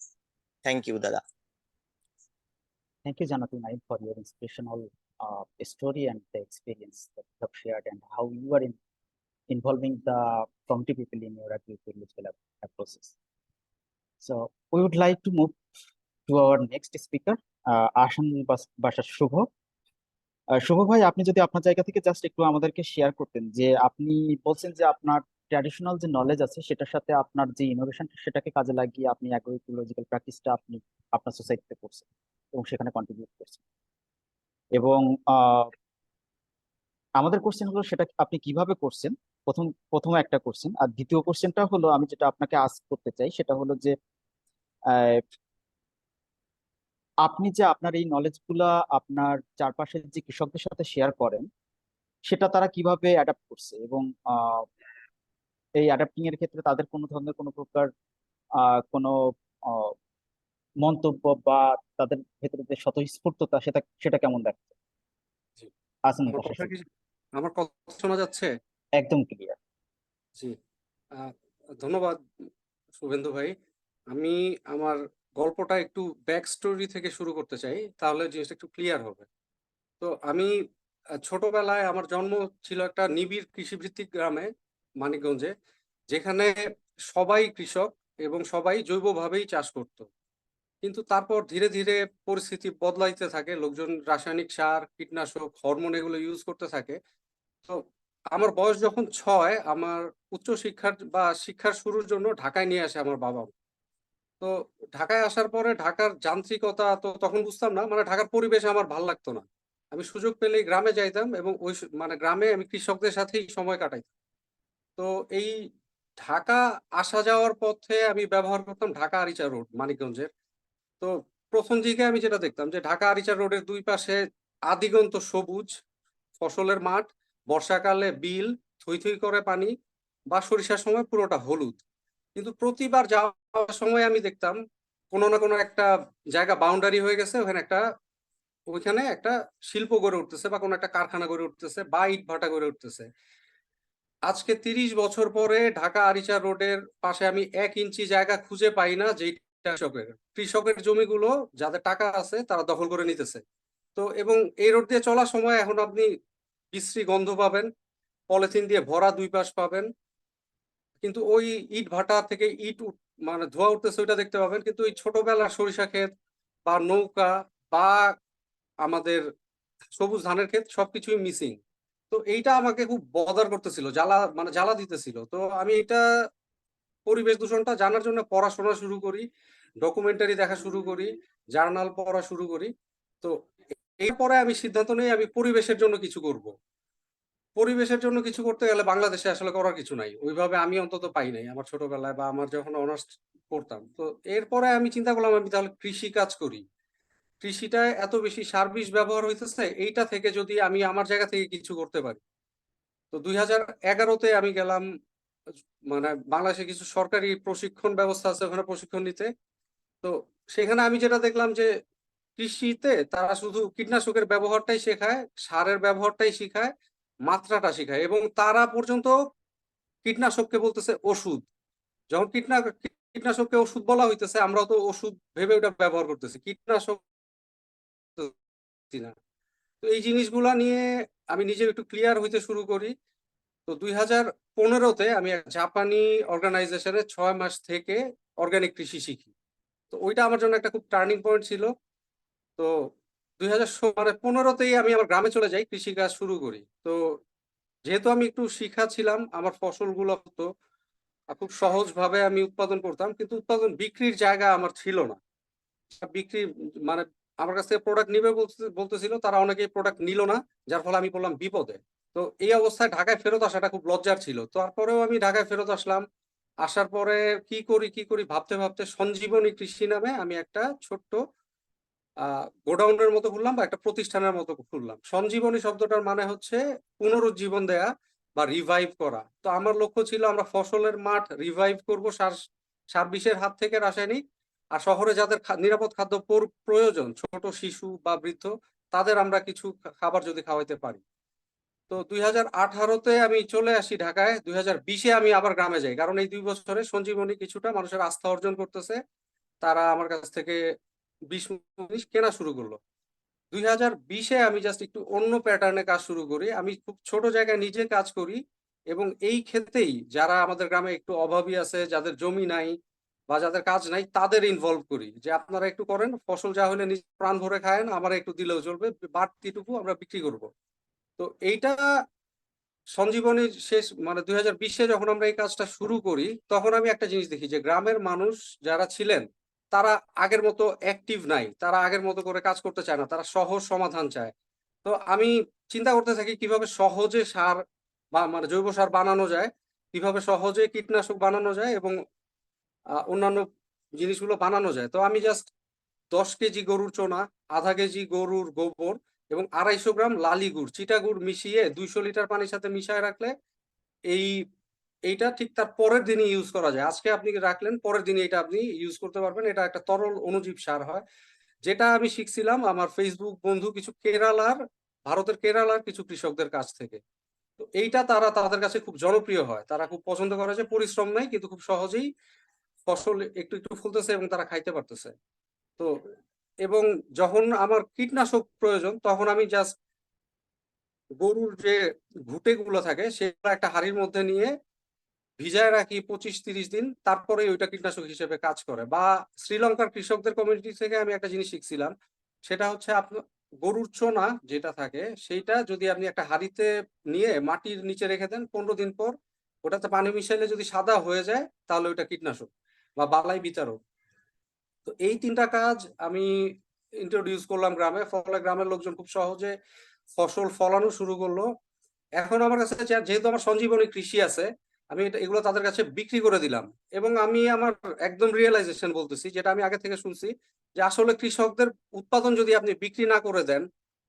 থ্যাংক ইউ দাদা। Thank you, Janatu Naik, for your inspirational story and the experience that you have shared, and how you are involving the community people in your agricultural process. So we would like to move to our next speaker, Ashan Basha Shubho. শুভ ভাই, আপনি যদি আপনার জায়গা থেকে just একটু আমাদেরকে share করতেন যে আপনি বলছেন যে আপনার ট্র্যাডিশনাল যে নলেজ আছে সেটার সাথে আপনার যে ইনোভেশন সেটাকে কাজে লাগিয়ে আপনি অ্যাগ্রোইকোলজিক্যাল প্র্যাকটিসটা আপনি আপনার সোসাইটিতে করছেন এবং সেখানে কন্ট্রিবিউট করছেন। এবং আমাদের কোশ্চেন হলো সেটা আপনি কিভাবে করছেন, প্রথম একটা কোশ্চেন। আর দ্বিতীয় কোশ্চেনটা হলো আমি যেটা আপনাকে আস্ক করতে চাই সেটা হলো যে আহ, আপনি যে আপনার এই নলেজ গুলা আপনার চারপাশের যে কৃষকদের সাথে শেয়ার করেন, সেটা তারা কিভাবে অ্যাডাপ্ট করছে, এবং এই অ্যাডাপ্টিং এর ক্ষেত্রে তাদের কোনো ধরনের কোনো প্রকার কোনো আহ, মন্তব্য বা তাদের ভেতরে যে স্বতঃস্ফূর্ততা সেটা সেটা কেমন দেখছে? জি, আসেন আমার পাশে। কথা কি আমার কথা শোনা যাচ্ছে? একদম ক্লিয়ার। জি, আহ, ধন্যবাদ শুভেন্দু ভাই। আমি আমার গল্পটা একটু ব্যাক স্টোরি থেকে শুরু করতে চাই, তাহলে জিনিসটা একটু ক্লিয়ার হবে। তো আমি ছোটবেলায় আমার জন্ম ছিল একটা নিবিড় কৃষিভিত্তিক গ্রামে, মানিকগঞ্জে, যেখানে সবাই কৃষক এবং সবাই জৈবভাবেই চাষ করত। কিন্তু তারপর ধীরে ধীরে পরিস্থিতি বদলাইতে থাকে, লোকজন রাসায়নিক সার, কীটনাশক, হরমোন এগুলো ইউজ করতে থাকে। তো আমার বয়স যখন 6, আমার উচ্চশিক্ষার বা শিক্ষার শুরুর জন্য ঢাকায় নিয়ে আসে আমার বাবা। তো ঢাকায় আসার পরে ঢাকার যান্ত্রিকতা তো তখন বুঝতাম না, মানে ঢাকার পরিবেশ আমার ভাল লাগতো না। আমি সুযোগ পেলেই গ্রামে যাইতাম এবং মানে গ্রামে আমি কৃষকদের সাথেই সময় কাটাইতাম। তো এই ঢাকা আসা যাওয়ার পথে আমি ব্যবহার করতাম ঢাকা আরিচা রোড, মানিকগঞ্জের। তো প্রথম দিকে আমি যেটা দেখতাম যে ঢাকা আরিচা রোডের দুই পাশে আদিগন্ত সবুজ ফসলের মাঠ, বর্ষাকালে বিল থই থই করে পানি, বা সরিষার সময় পুরোটা হলুদ। কিন্তু প্রতিবার যাওয়ার সময় আমি দেখতাম কোনো না কোনো একটা জায়গা বাউন্ডারি হয়ে গেছে, ওইখানে একটা শিল্প গড়ে উঠতেছে বা কোনো একটা কারখানা গড়ে উঠতেছে বা ইট ভাটা গড়ে উঠতেছে। আজকে 30 বছর পরে ঢাকা আরিচা রোডের পাশে আমি 1 ইঞ্চি জায়গা খুঁজে পাই না যেটা কৃষকের জমিগুলো যাদের টাকা আছে তারা দখল করে নিতেছে। তো এবং এই রোড দিয়ে চলার সময় এখন আপনি বিশ্রী গন্ধ পাবেন, পলিথিন দিয়ে ভরা দুই পাশ পাবেন, কিন্তু ওই ইট ভাটা থেকে মানে ধোঁয়া উঠতেছে ওইটা দেখতে পাবেন, কিন্তু ওই ছোটবেলার সরিষা ক্ষেত বা নৌকা বা আমাদের সবুজ ধানের ক্ষেত সবকিছুই মিসিং। তো এইটা আমাকে খুব বদার করতেছিল, জ্বালা দিতেছিল। তো আমি এটা পরিবেশ দূষণটা জানার জন্য পড়াশোনা শুরু করি, ডকুমেন্টারি দেখা শুরু করি, জার্নাল পড়া শুরু করি। তো এরপরে আমি সিদ্ধান্ত নেই আমি পরিবেশের জন্য কিছু করব। পরিবেশের জন্য কিছু করতে গেলে বাংলাদেশে আসলে করার কিছু নাই, ওইভাবে আমি অন্তত পাই নাই আমার ছোটবেলায় বা আমার যখন অনার্স পড়তাম। তো এরপরে আমি চিন্তা করলাম আমি তাহলে কৃষি কাজ করি। কৃষিটায় এত বেশি সার বিষ ব্যবহার হইতেছে, এইটা থেকে যদি আমি আমার জায়গা থেকে কিছু করতে পারি। তো 2011-তে আমি গেলাম, মানে বাংলাদেশে কিছু সরকারি প্রশিক্ষণ ব্যবস্থা আছে ওখানে প্রশিক্ষণ নিতে। তো সেখানে আমি যেটা দেখলাম যে কৃষিতে তারা শুধু কীটনাশকের ব্যবহারটাই শেখায়, সারের ব্যবহারটাই শিখায়, মাত্রাটা শিখায়, এবং তারা পর্যন্ত কীটনাশককে বলতেছে ওষুধ। যখন কীটনাশককে ওষুধ বলা হইতেছে, আমরাও তো ওষুধ ভেবে ওটা ব্যবহার করতেছি, কীটনাশক না। তো এই জিনিসগুলা নিয়ে আমি নিজে একটু ক্লিয়ার হইতে শুরু করি। তো 2015-তে আমি এক জাপানি অর্গানাইজেশনে 6 মাস থেকে অর্গানিক কৃষি শিখি। তো ওইটা আমার জন্য একটা খুব টার্নিং পয়েন্ট ছিল। তো 2015-তেই আমি আমার গ্রামে চলে যাই, কৃষিকাজ শুরু করি। তো যেহেতু আমি একটু শিখা ছিলাম, আমার ফসলগুলো তো খুব সহজভাবে আমি উৎপাদন করতাম, কিন্তু উৎপাদন বিক্রির জায়গা আমার ছিল না। বিক্রি মানে আমার কাছ থেকে প্রোডাক্ট নিবে বলতেছিল, তারা অনেকেই প্রোডাক্ট নিল না, যার ফলে আমি পড়লাম বিপদে। তো এই অবস্থায় ঢাকায় ফেরত আসাটা খুব লজ্জার ছিল। তারপরেও আমি ঢাকায় ফেরত আসলাম। আসার পরে কি করি ভাবতে ভাবতে সঞ্জীবনী কৃষি নামে আমি একটা ছোট্ট গোডাউনের মতো খুললাম বা একটা প্রতিষ্ঠানের মতো খুললাম। সঞ্জীবনী শব্দটার মানে হচ্ছে পুনরুজ্জীবন দেয়া বা রিভাইভ করা। তো আমার লক্ষ্য ছিল আমরা ফসলের মাঠ রিভাইভ করব সার বিষের হাত থেকে, রাসায়নিক। আর শহরে যাদের নিরাপদ খাদ্য প্রয়োজন, ছোট শিশু বা বৃদ্ধ, তাদের আমরা কিছু খাবার যদি খাওয়াইতে পারি। তো 2018-তে আমি চলে আসি ঢাকায়। 2020-এ আমি আবার গ্রামে যাই, কারণ এই 2 বছরে সঞ্জীবনী কিছুটা মানুষের আস্থা অর্জন করতেছে। তারা আমার কাছ থেকে বিষ কেনা শুরু করলো। 2020-এ আমি জাস্ট একটু অন্য প্যাটার্নে কাজ শুরু করি। আমি খুব ছোট জায়গায় নিজে কাজ করি, এবং এই ক্ষেত্রেই যারা আমাদের গ্রামে একটু অভাবী আছে, যাদের জমি নাই বা যাদের কাজ নাই, তাদের ইনভলভ করি যে আপনারা একটু করেন, ফসল যা হলে নিজ প্রাণ ভরে খায়েন, আমার একটু দিলেও চলবে, বাড়তিটুকু আমরা বিক্রি করব। তো এইটা সঞ্জীবনীর শেষ মানে 2020-এ যখন আমরা এই কাজটা শুরু করি, তখন আমি একটা জিনিস দেখি যে গ্রামের মানুষ যারা ছিলেন তারা আগের মতো অ্যাক্টিভ নাই, তারা আগের মতো করে কাজ করতে চায় না, তারা সহজ সমাধান চায়। তো আমি চিন্তা করতে থাকি কিভাবে সহজে সার বা মানে জৈব সার বানানো যায়, কিভাবে সহজে কীটনাশক বানানো যায় এবং অন্যান্য জিনিসগুলো বানানো যায়। তো আমি জাস্ট 10 কেজি গরুর চোনা, আধা কেজি গরুর গোবর এবং 250 গ্রাম লালি গুড়, চিটা গুড় মিশিয়ে 200 লিটার পানির সাথে মিশিয়ে রাখলে এইটা ঠিক তার পরের দিনই ইউজ করা যায়। আজকে আপনি রাখলেন, পরের দিনই এটা আপনি ইউজ করতে পারবেন। এটা একটা তরল অণুজীব সার হয়, যেটা আমি শিখছিলাম আমার ফেসবুক বন্ধু কিছু ভারতের কেরালার কিছু কৃষকদের কাছ থেকে। তো এইটা তাদের কাছে খুব জনপ্রিয় হয়, তারা খুব পছন্দ করে যে পরিশ্রম নাই কিন্তু খুব সহজেই ফসল একটু একটু ফুলতেছে এবং তারা খাইতে পারতেছে। তো এবং যখন আমার কীটনাশক প্রয়োজন তখন আমি জাস্ট গরুর যে ঘুটে গুলো থাকে সেগুলো একটা হাঁড়ির মধ্যে নিয়ে ভিজায় রাখি 25-30 দিন, তারপরে ওইটা কীটনাশক হিসেবে কাজ করে। বা শ্রীলঙ্কার কৃষকদের কমিউনিটি থেকে আমি একটা জিনিস শিখছিলাম, সেটা হচ্ছে আপনার গরুর চোনা যেটা থাকে সেইটা যদি আপনি একটা হাঁড়িতে নিয়ে মাটির নিচে রেখে দেন 15 দিন পর, ওটাতে পানি মিশাইলে যদি সাদা হয়ে যায় তাহলে ওইটা কীটনাশক বা বালাই বিতারক। তো এই 3টা কাজ আমি ইন্ট্রোডিউস করলাম গ্রামে, ফলে গ্রামের লোকজন খুব সহজে ফসল ফলানো শুরু করলো। এখন আমার কাছে যেহেতু আমার সঞ্জীবনী কৃষি আছে, আমি এগুলো তাদের কাছে বিক্রি করে দিলাম। এবং আমি আমার একদম রিয়েলাইজেশন বলতেছি, যেটা আমি আগে থেকে শুনছি, যে আসলে কৃষকদের উৎপাদন যদি আপনি বিক্রি না করে দেন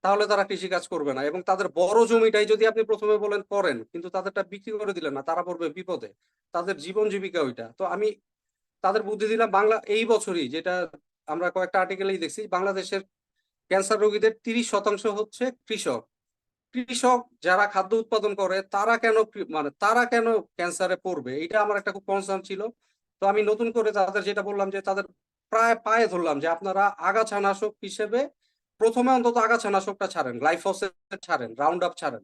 তাহলে তারা কৃষি কাজ করবে না। এবং তাদের বড় জমিটাই যদি আপনি প্রথমে বলেন করেন কিন্তু তাদেরটা বিক্রি করে দিলেন না, তারা পড়বে বিপদে, তাদের জীবন জীবিকা ওইটা। তো আমি তাদের বুদ্ধি দিলাম, এই বছরই, যেটা আমরা কয়েকটা আর্টিকেলেই দেখছি, বাংলাদেশের ক্যান্সার রোগীদের 30% হচ্ছে কৃষক। কৃষক যারা খাদ্য উৎপাদন করে তারা কেন ক্যান্সারে পড়বে, এটা আমার একটা খুব কনসার্ন ছিল। তো আমি নতুন করে তাদের যেটা বললাম যে তাদের প্রায় পায়ে ধরলাম যে আপনারা আগাছানাশক হিসেবে প্রথমে অন্তত আগাছানাশকটা ছাড়েন, গ্লাইফোসেট ছাড়েন, রাউন্ড আপ ছাড়েন।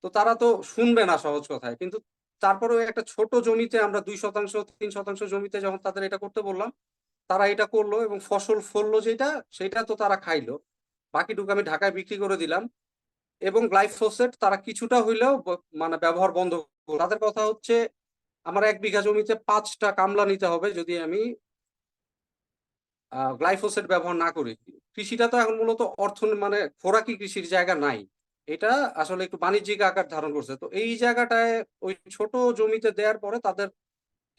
তো তারা তো শুনবে না সহজ কথায়, কিন্তু তারপরেও একটা ছোট জমিতে আমরা 2%-3% জমিতে যখন তাদের এটা করতে বললাম, তারা এটা করলো এবং ফসল ফললো সেটা তো তারা খাইলো। বাকিটুকু আমি ঢাকায় বিক্রি করে দিলাম। এবং গ্লাইফোসেট তারা কিছুটা হইলেও মানে ব্যবহার বন্ধ করলো। তাদের কথা হচ্ছে আমার 1 বিঘা জমিতে 5টা কামলা নিতে হবে যদি আমি গ্লাইফোসেট ব্যবহার না করি। কৃষিটা তো এখন মূলত মানে খোরাকি কৃষির জায়গা নাই, এটা আসলে একটু বাণিজ্যিক আকার ধারণ করছে। তো এই জায়গাটায় ওই ছোট জমিতে দেওয়ার পরে তাদের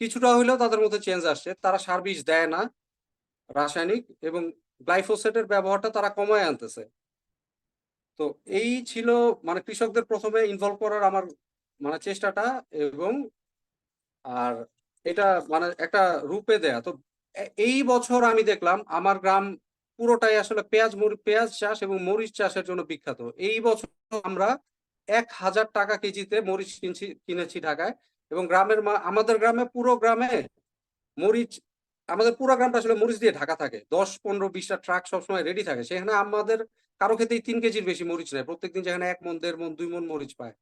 কিছুটা হইলেও তাদের মধ্যে চেঞ্জ আসছে, তারা সার বীজ দেয় না রাসায়নিক, এবং গ্লাইফোসেটের ব্যবহারটা তারা কমায় আনতেছে। তো এই ছিল মানে কৃষকদের প্রথমে ইনভলভ করার আমার মানে চেষ্টাটা, এবং আর এটা মানে একটা রূপে দেয়া। তো এই বছর আমি দেখলাম আমার গ্রাম পুরোটাই আসলে পেঁয়াজ চাষ এবং মরিচ চাষের জন্য বিখ্যাত। এই বছর আমরা 1000 টাকা কেজিতে মরিচ কিনেছি ঢাকায়। এবং আমাদের গ্রামে পুরো গ্রামে মরিচ, আমাদের পুরো গ্রামটা আসলে মরিচ দিয়ে ঢাকা থাকে, 10-15-20টা ট্রাক সবসময় রেডি থাকে। সেখানে আমাদের কারো ক্ষেত্রেই 3 কেজির বেশি মরিচ নেই, প্রত্যেকদিন যেখানে 1 মণ, 1.5 মণ, 2 মণ মরিচ পায়।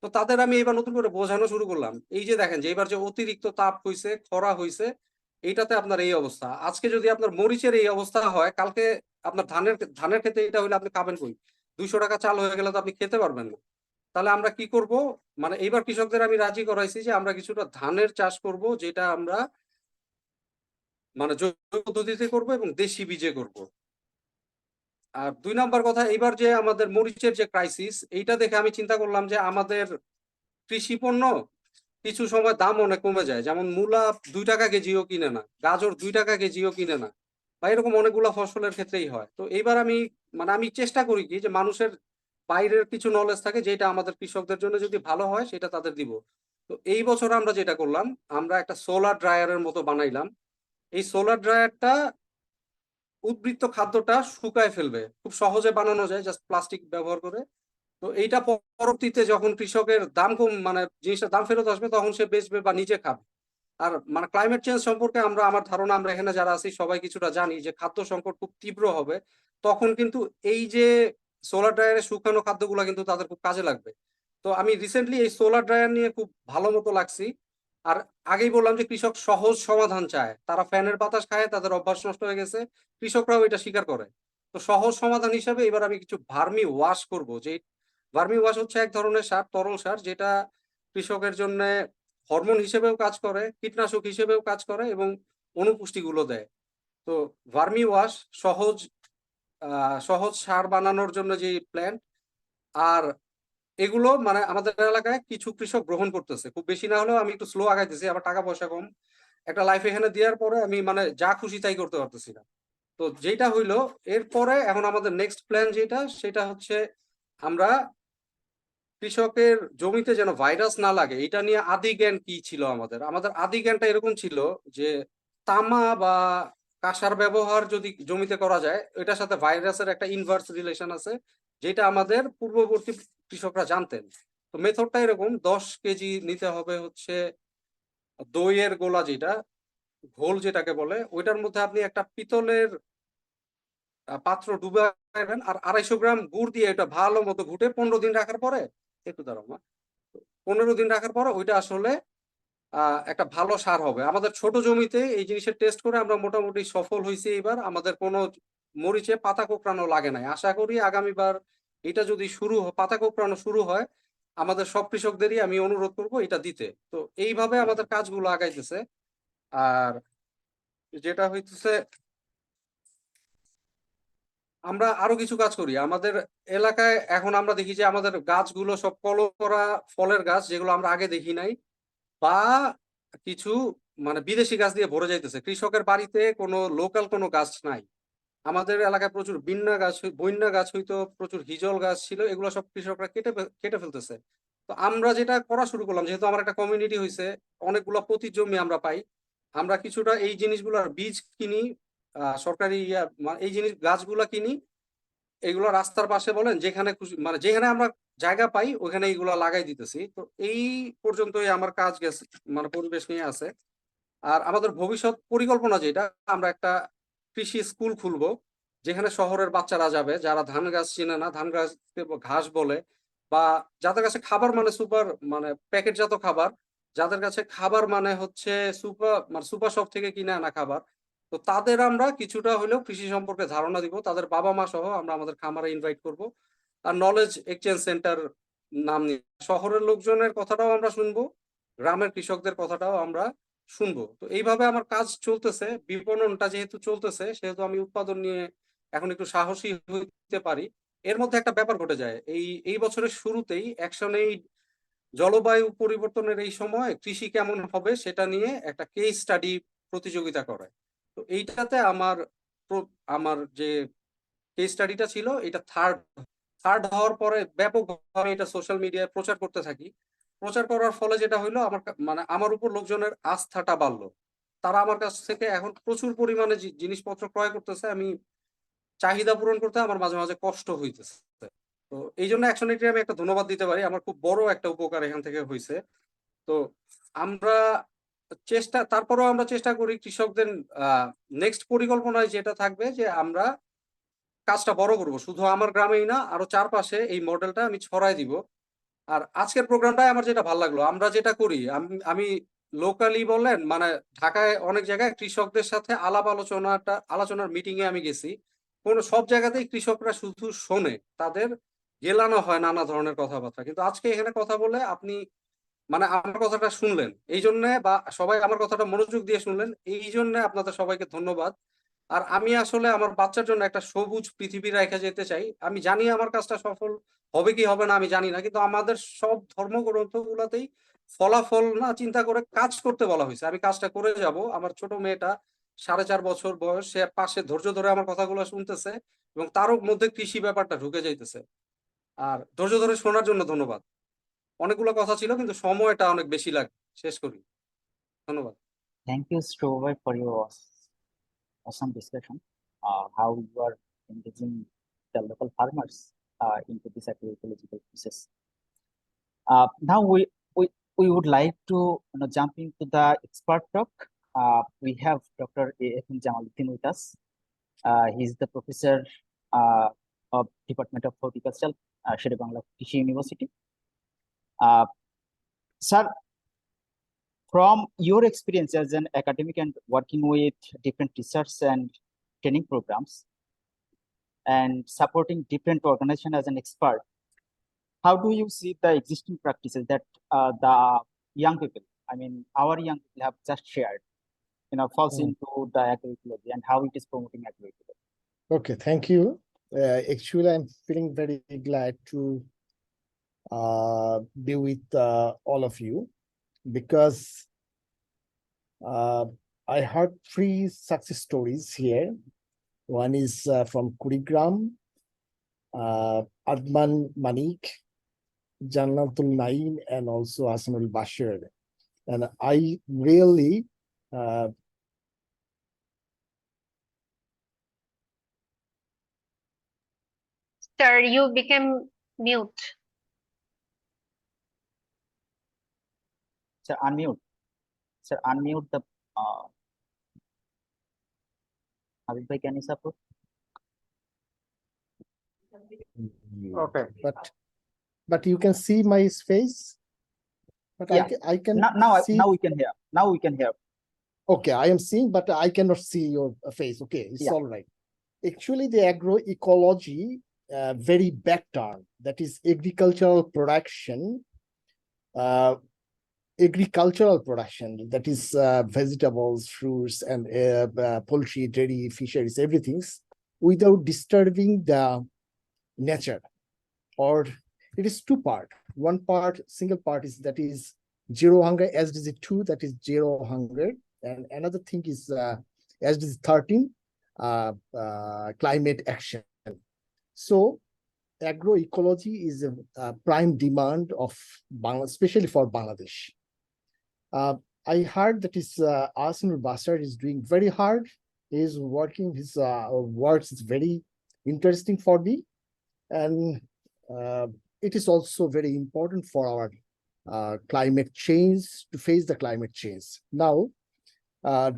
তো তাদের আমি এবার নতুন করে বোঝানো শুরু করলাম, এই যে দেখেন যে এবার যে অতিরিক্ত তাপ হইছে, খরা হইছে, এইটাতে আপনার এই অবস্থা। আজকে যদি আপনার মরিচের এই অবস্থা হয়, কালকে আপনার ধানের ক্ষেত্রে এটা হইলে আপনি খাবেন কই? 200 টাকা চাল হয়ে গেলে তো আপনি খেতে পারবেন না। তাহলে আমরা কি করব? মানে এইবার কৃষকদের আমি রাজি করাইছি যে আমরা কিছুটা ধানের চাষ করব, যেটা আমরা মানে জৈব পদ্ধতিতে করব এবং দেশি বীজে করব। আর 2 নাম্বার কথা, এইবার যে আমাদের মরিচের যে ক্রাইসিস, এইটা দেখে আমি চিন্তা করলাম যে আমাদের কৃষি পণ্য কিছু সময় দাম অনেক কমে যায়। যেমন মূলা 2 টাকা কেজিও কিনে না, গাজর 2 টাকা কেজিও কিনে না, বা এরকম অনেকগুলো ফসলের ক্ষেত্রেই হয়। তো এইবার আমি চেষ্টা করি কি যে মানুষের বাইরের কিছু নলেজ থাকে যেটা আমাদের কৃষকদের জন্য যদি ভালো হয় সেটা তাদের দিব। তো এই বছর আমরা যেটা করলাম, আমরা একটা সোলার ড্রায়ারের মতো বানাইলাম। এই সোলার ড্রায়ারটা উদ্বৃত্ত খাদ্যটা শুকায় ফেলবে, খুব সহজে বানানো যায় জাস্ট প্লাস্টিক ব্যবহার করে। তো এইটা পরবর্তীতে যখন কৃষকের দাম কম মানে জিনিসটার দাম ফেরত আসবে তখন সে বেচবে বা নিজে খাবে। আর মানে ক্লাইমেট চেঞ্জ সম্পর্কে আমার ধারণা আমরা এখানে যারা আছি সবাই কিছুটা জানি যে খাদ্য সংকট খুব তীব্র হবে। তখন কিন্তু এই যে সোলার ড্রায়ারে শুকানো খাদ্যগুলো কিন্তু তাদের খুব কাজে লাগবে। তো আমি রিসেন্টলি এই সোলার ড্রায়ার নিয়ে খুব ভালো মতো লাগছি। আর আগেই বললাম যে কৃষক সহজ সমাধান চায়, তারা ফ্যানের বাতাস খায়, তাদের অভ্যাস নষ্ট হয়ে গেছে, কৃষকরাও এটা স্বীকার করে। তো সহজ সমাধান হিসেবে এবার আমি কিছু ভার্মি ওয়াশ করব। যে ভার্মি ওয়াশ হচ্ছে এক ধরনের সার, তরল সার, যেটা কৃষকের জন্য হরমোন হিসেবেও কাজ করে, কীটনাশক হিসেবেও কাজ করে এবং অনুপুষ্টিগুলো দেয়। তো ভার্মি ওয়াশ সহজ সার বানানোর জন্য যে প্ল্যান্ট, আর এগুলো মানে আমাদের এলাকায় কিছু কৃষক গ্রহণ করতেছে, খুব বেশি না হলেও। আমি একটু স্লো আগাইতেছি, আবার টাকা পয়সা কম, একটা লাইফ এখানে দেওয়ার পরে আমি মানে যা খুশি তাই করতে পারতেছি না। তো যেটা হইলো এরপরে এখন আমাদের নেক্সট প্ল্যান যেটা সেটা হচ্ছে আমরা কৃষকের জমিতে যেন ভাইরাস না লাগে এটা নিয়ে আদি জ্ঞান কি ছিল আমাদের আদি জ্ঞানটা এরকম ছিল যে তামা বা কাঁসার ব্যবহার যদি জমিতে করা যায় এটার সাথে ভাইরাসের একটা ইনভার্স রিলেশন আছে, যেটা আমাদের পূর্ববর্তী কৃষকরা জানতেন। তো মেথডটা এরকম, 10 কেজি নিতে হবে হচ্ছে দইয়ের গোলা, যেটা ঘোল যেটাকে বলে, ওইটার মধ্যে আপনি একটা পিতলের পাত্র ডুবাবেন আর 250 গ্রাম গুড় দিয়ে এটা ভালো মতো ঘুটে 15 দিন রাখার পরে, একটু দাঁড়াও মা, 15 দিন রাখার পরে ওইটা আসলে একটা ভালো সার হবে। আমাদের ছোট জমিতে এই জিনিসের টেস্ট করে আমরা মোটামুটি সফল হয়েছি। এবার আমাদের কোনো মরিচে পাতা কোঁকড়ানো লাগে নাই। আশা করি আগামীবার এটা যদি পাতা কোঁকড়ানো শুরু হয়, আমাদের সব কৃষকদেরই আমি অনুরোধ করব এটা দিতে। তো এইভাবে আমাদের কাজগুলো আগাইতেছে। আর যেটা হইতেছে আমরা আরো কিছু কাজ করি আমাদের এলাকায়। এখন আমরা দেখি যে আমাদের গাছগুলো সব কলম করা ফলের গাছ, যেগুলো আমরা আগে দেখি নাই, বা কিছু মানে বিদেশি গাছ দিয়ে ভরে যাইতেছে। কৃষকের বাড়িতে কোনো লোকাল কোনো গাছ নাই। আমাদের এলাকায় প্রচুর বন্যা গাছ হইতো, প্রচুর হিজল গাছ ছিল, এগুলো সব কৃষকরা কেটে ফেলতেছে। তো আমরা যেটা করা শুরু করলাম, যেহেতু আমার একটা কমিউনিটি হয়েছে, অনেকগুলো প্রতি জমি আমরা পাই, আমরা কিছুটা এই জিনিসগুলোর বীজ কিনি, সরকারি এই গাছগুলা কিনি, এগুলো রাস্তার পাশে বলেন যেখানে খুশি মানে যেখানে আমরা জায়গা পাই ওখানে এইগুলা লাগাই দিতেছি। তো এই পর্যন্তই আমার কাজ গেছে, মানে পরিবেশ নিয়ে আছে। আর আমাদের ভবিষ্যৎ পরিকল্পনা যেটা, আমরা একটা কৃষি স্কুল খুলবো, যেখানে শহরের বাচ্চারা যাবে, যারা ধান গাছ চিনে না, ধান গাছ ঘাস বলে, বা যাদের কাছে খাবার মানে প্যাকেটজাত খাবার, যাদের কাছে খাবার মানে হচ্ছে সুপার শপ থেকে কিনে আনা খাবার, তো তাদের আমরা কিছুটা হলেও কৃষি সম্পর্কে ধারণা দিব। তাদের বাবা মা সহ আমরা আমাদের খামারে ইনভাইট করব। আর নলেজ এক্সচেঞ্জ সেন্টার নাম নিয়ে শহরের লোকজনের কথাটাও আমরা শুনবো, গ্রামের কৃষকদের কথাটাও আমরা শুনবো। তো এইভাবে আমার কাজ চলতেছে। বিপণনটা যেহেতু চলতেছে সেহেতু আমি উৎপাদন নিয়ে এখন একটু সাহসী হইতে পারি। এর মধ্যে একটা ব্যাপার ঘটে যায়, এই বছরের শুরুতেই জলবায়ু পরিবর্তনের এই সময় কৃষি কেমন হবে সেটা নিয়ে একটা কেস স্টাডি প্রতিযোগিতা করে। তো এইটাতে আমার যে কেস স্টাডিটা ছিল এটা থার্ড হওয়ার পরে ব্যাপকভাবে এটা সোশ্যাল মিডিয়ায় প্রচার করতে থাকি। প্রচার করার ফলে যেটা হইলো, আমার উপর লোকজনের আস্থাটা বাড়লো। তারা আমার কাছ থেকে এখন প্রচুর পরিমাণে জিনিসপত্র ক্রয় করতেছে। আমি চাহিদা পূরণ করতে আমার মাঝে মাঝে কষ্ট হইতেছে। তো এই জন্য অ্যাকশন এইডকে আমি একটা ধন্যবাদ দিতে পারি, আমার খুব বড় একটা উপকার এখান থেকে হয়েছে। তো আমরা তারপরেও আমরা চেষ্টা করি কৃষকদের নেক্সট পরিকল্পনায় যেটা থাকবে যে আমরা কাজটা বড় করব, শুধু আমার গ্রামেই না, আরো চারপাশে এই মডেলটা আমি ছড়াই দিব। আর আজকের প্রোগ্রামটাই আমার যেটা ভালো লাগলো, আমরা যেটা করি, আমি লোকালি বললেন মানে ঢাকায় অনেক জায়গায় কৃষকদের সাথে আলোচনার মিটিং এ আমি গেছি, সব জায়গাতেই কৃষকরা শুধু শোনে, তাদের গেলানো হয় নানা ধরনের কথাবার্তা। কিন্তু আজকে এখানে কথা বলে আপনি মানে আমার কথাটা শুনলেন, এই জন্য, বা সবাই আমার কথাটা মনোযোগ দিয়ে শুনলেন, এই জন্য আপনাদের সবাইকে ধন্যবাদ। আর আমি আসলে আমার বাচ্চার জন্য একটা সবুজ পৃথিবী রেখে যেতে চাই। আমি জানি আমার কাজটা সফল হবে কি হবে না আমি জানি না, কিন্তু আমাদের সব ধর্মগ্রন্থ গুলাতেই ফলাফল না চিন্তা করে কাজ করতে বলা হয়েছে। আমি কাজটা করে যাব। আমার ছোট মেয়েটা 4.5 বছর বয়স, সে পাশে ধৈর্য ধরে আমার কথাগুলো শুনতেছে এবং তারও মধ্যে কৃষি ব্যাপারটা ঢুকে যাইতেছে। আর ধৈর্য ধরে শোনার জন্য ধন্যবাদ। অনেকগুলো কথা ছিল কিন্তু সময়টা অনেক বেশি লাগে, শেষ করি। ধন্যবাদ। Thank you, Strover, for your awesome discussion. How you are engaging the local farmers into this agroecological process. Now we would like to jump into the expert talk. We have Dr. A.F.M. Jamaluddin with us. He is the professor of Department of Horticulture, Sher-e-Bangla Krishi University. Sir, from your experience as an academic and working with different research and training programs and supporting different organizations as an expert, how do you see the existing practices that the young people, I mean, our young people have just shared, falls into the agroecology and how it is promoting agroecology? Okay, thank you. Actually, I'm feeling very glad to be with all of you, because I heard 3 success stories here, One is from Kurigram, Adman Manik, Jannatul Naim, and also Hasanul Bashir. And I really Sir, you became mute. Sir, unmute. Sir, unmute the Habib bhai, can you support? Okay. but you can see my face. But Yeah. I can see. Now we can hear. Now we can hear. Okay, I am seeing, but I cannot see your face. Okay, it's Yeah. all right. Actually, the agroecology, very bad term. That is agricultural production. That is vegetables, fruits, and poultry, dairy, fisheries, everything, without disturbing the nature. Or it is two part. One part, single part is that is zero hunger, SDG 2, that is zero hunger, and another thing is SDG 13, climate action. So agroecology is a prime demand of Bangladesh, especially for Bangladesh. I heard that Hasanul Bashir is doing very hard. He is working, his works is very interesting for me, and it is also very important for our climate change, to face the climate change. Now,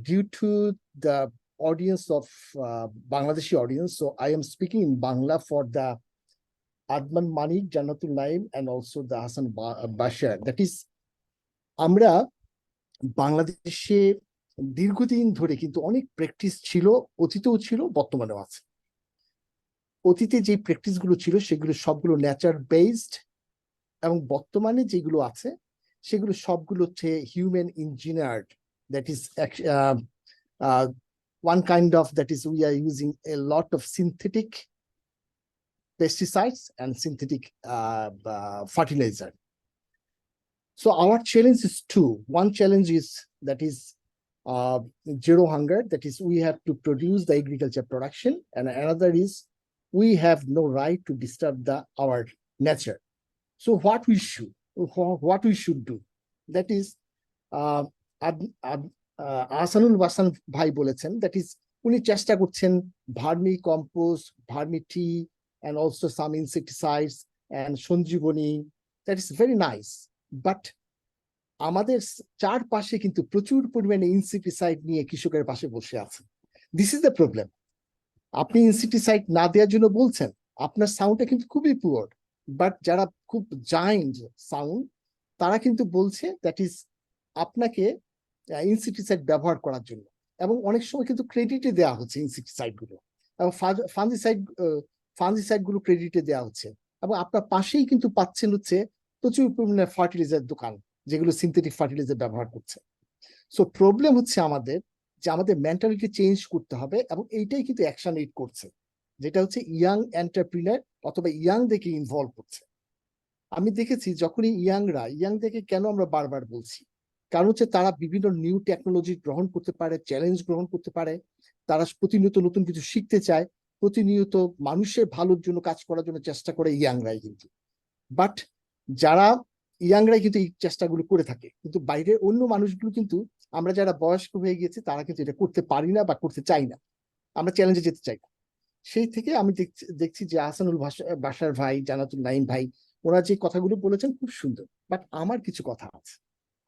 due to the audience of Bangladeshi audience, so I am speaking in Bangla for the Adman Manik, Jannatul Naim, and also the Hasan Bashir. That is, আমরা বাংলাদেশে দীর্ঘদিন ধরে কিন্তু অনেক practice ছিল, অতীতেও ছিল, বর্তমানেও আছে। অতীতে যে প্র্যাকটিস গুলো ছিল সেগুলো সবগুলো নেচার বেসড, এবং বর্তমানে যেগুলো আছে সেগুলো সবগুলো হচ্ছে human engineered. That is one kind of, that is, we are using a lot of synthetic pesticides and synthetic fertilizer. So our challenge is two. One challenge is that is zero hunger, that is we have to produce the agriculture production, and another is we have no right to disturb our nature. So what we should do, that is Ahsanul Basan ভাই বলেছেন, that is উনি চেষ্টা করছেন vermicompost, vermi tea, and also some insecticides and Sanjeevani, that is very nice. But আমাদের চারপাশে কিন্তু প্রচুর পরিমাণে ইনসেক্টিসাইড নিয়ে কৃষকের পাশে বসে আছে। This is the problem. আপনি ইনসেক্টিসাইড না দেওয়ার জন্য বলছেন, আপনার সাউন্ডটা কিন্তু খুবই পুয়ার, বাট যারা খুব জায়েন্ট সাউন্ড তারা কিন্তু বলছে দ্যাট ইজ আপনাকে ইনসেক্টিসাইড ব্যবহার করার জন্য, এবং অনেক সময় কিন্তু ক্রেডিটে দেওয়া হচ্ছে ইনসেক্টিসাইড গুলো, এবং ফাঞ্জিসাইড গুলো ক্রেডিটে দেওয়া হচ্ছে, এবং আপনার পাশেই কিন্তু পাচ্ছেন হচ্ছে প্রচুর পরিমাণে ফার্টিলাইজার দোকান যেগুলো সিনথেটিক ফার্টিলাইজার ব্যবহার করছে। সো প্রবলেম হচ্ছে আমাদের যে আমাদের মেন্টালিটি চেঞ্জ করতে হবে, এবং এইটাই কিন্তু অ্যাকশন এইড করছে, যেটা হচ্ছে ইয়াং এন্টারপ্রিনার অথবা ইয়াংদেরকে ইনভলভ করছে। আমি দেখেছি যখনই ইয়াংদেরকে কেন আমরা বারবার বলছি, কারণ হচ্ছে তারা বিভিন্ন নিউ টেকনোলজি গ্রহণ করতে পারে, চ্যালেঞ্জ গ্রহণ করতে পারে, তারা প্রতিনিয়ত নতুন কিছু শিখতে চায়, প্রতিনিয়ত মানুষের ভালোর জন্য কাজ করার জন্য চেষ্টা করে ইয়াংরাই কিন্তু। বাট ইয়াংরাই কিন্তু এই চেষ্টাগুলো করে থাকে, কিন্তু বাইরের অন্য মানুষগুলো কিন্তু, আমরা যারা বয়স্ক হয়ে গেছি তারা কিন্তু এটা করতে পারি না বা করতে চাই না, আমরা চ্যালেঞ্জে যেতে চাই না। সেই থেকে আমি দেখছি যে আহসানুল বাশার ভাই, জান্নাতুল নাইম ভাই, ওরা যে কথাগুলো বলেছেন খুব সুন্দর, বাট আমার কিছু কথা আছে।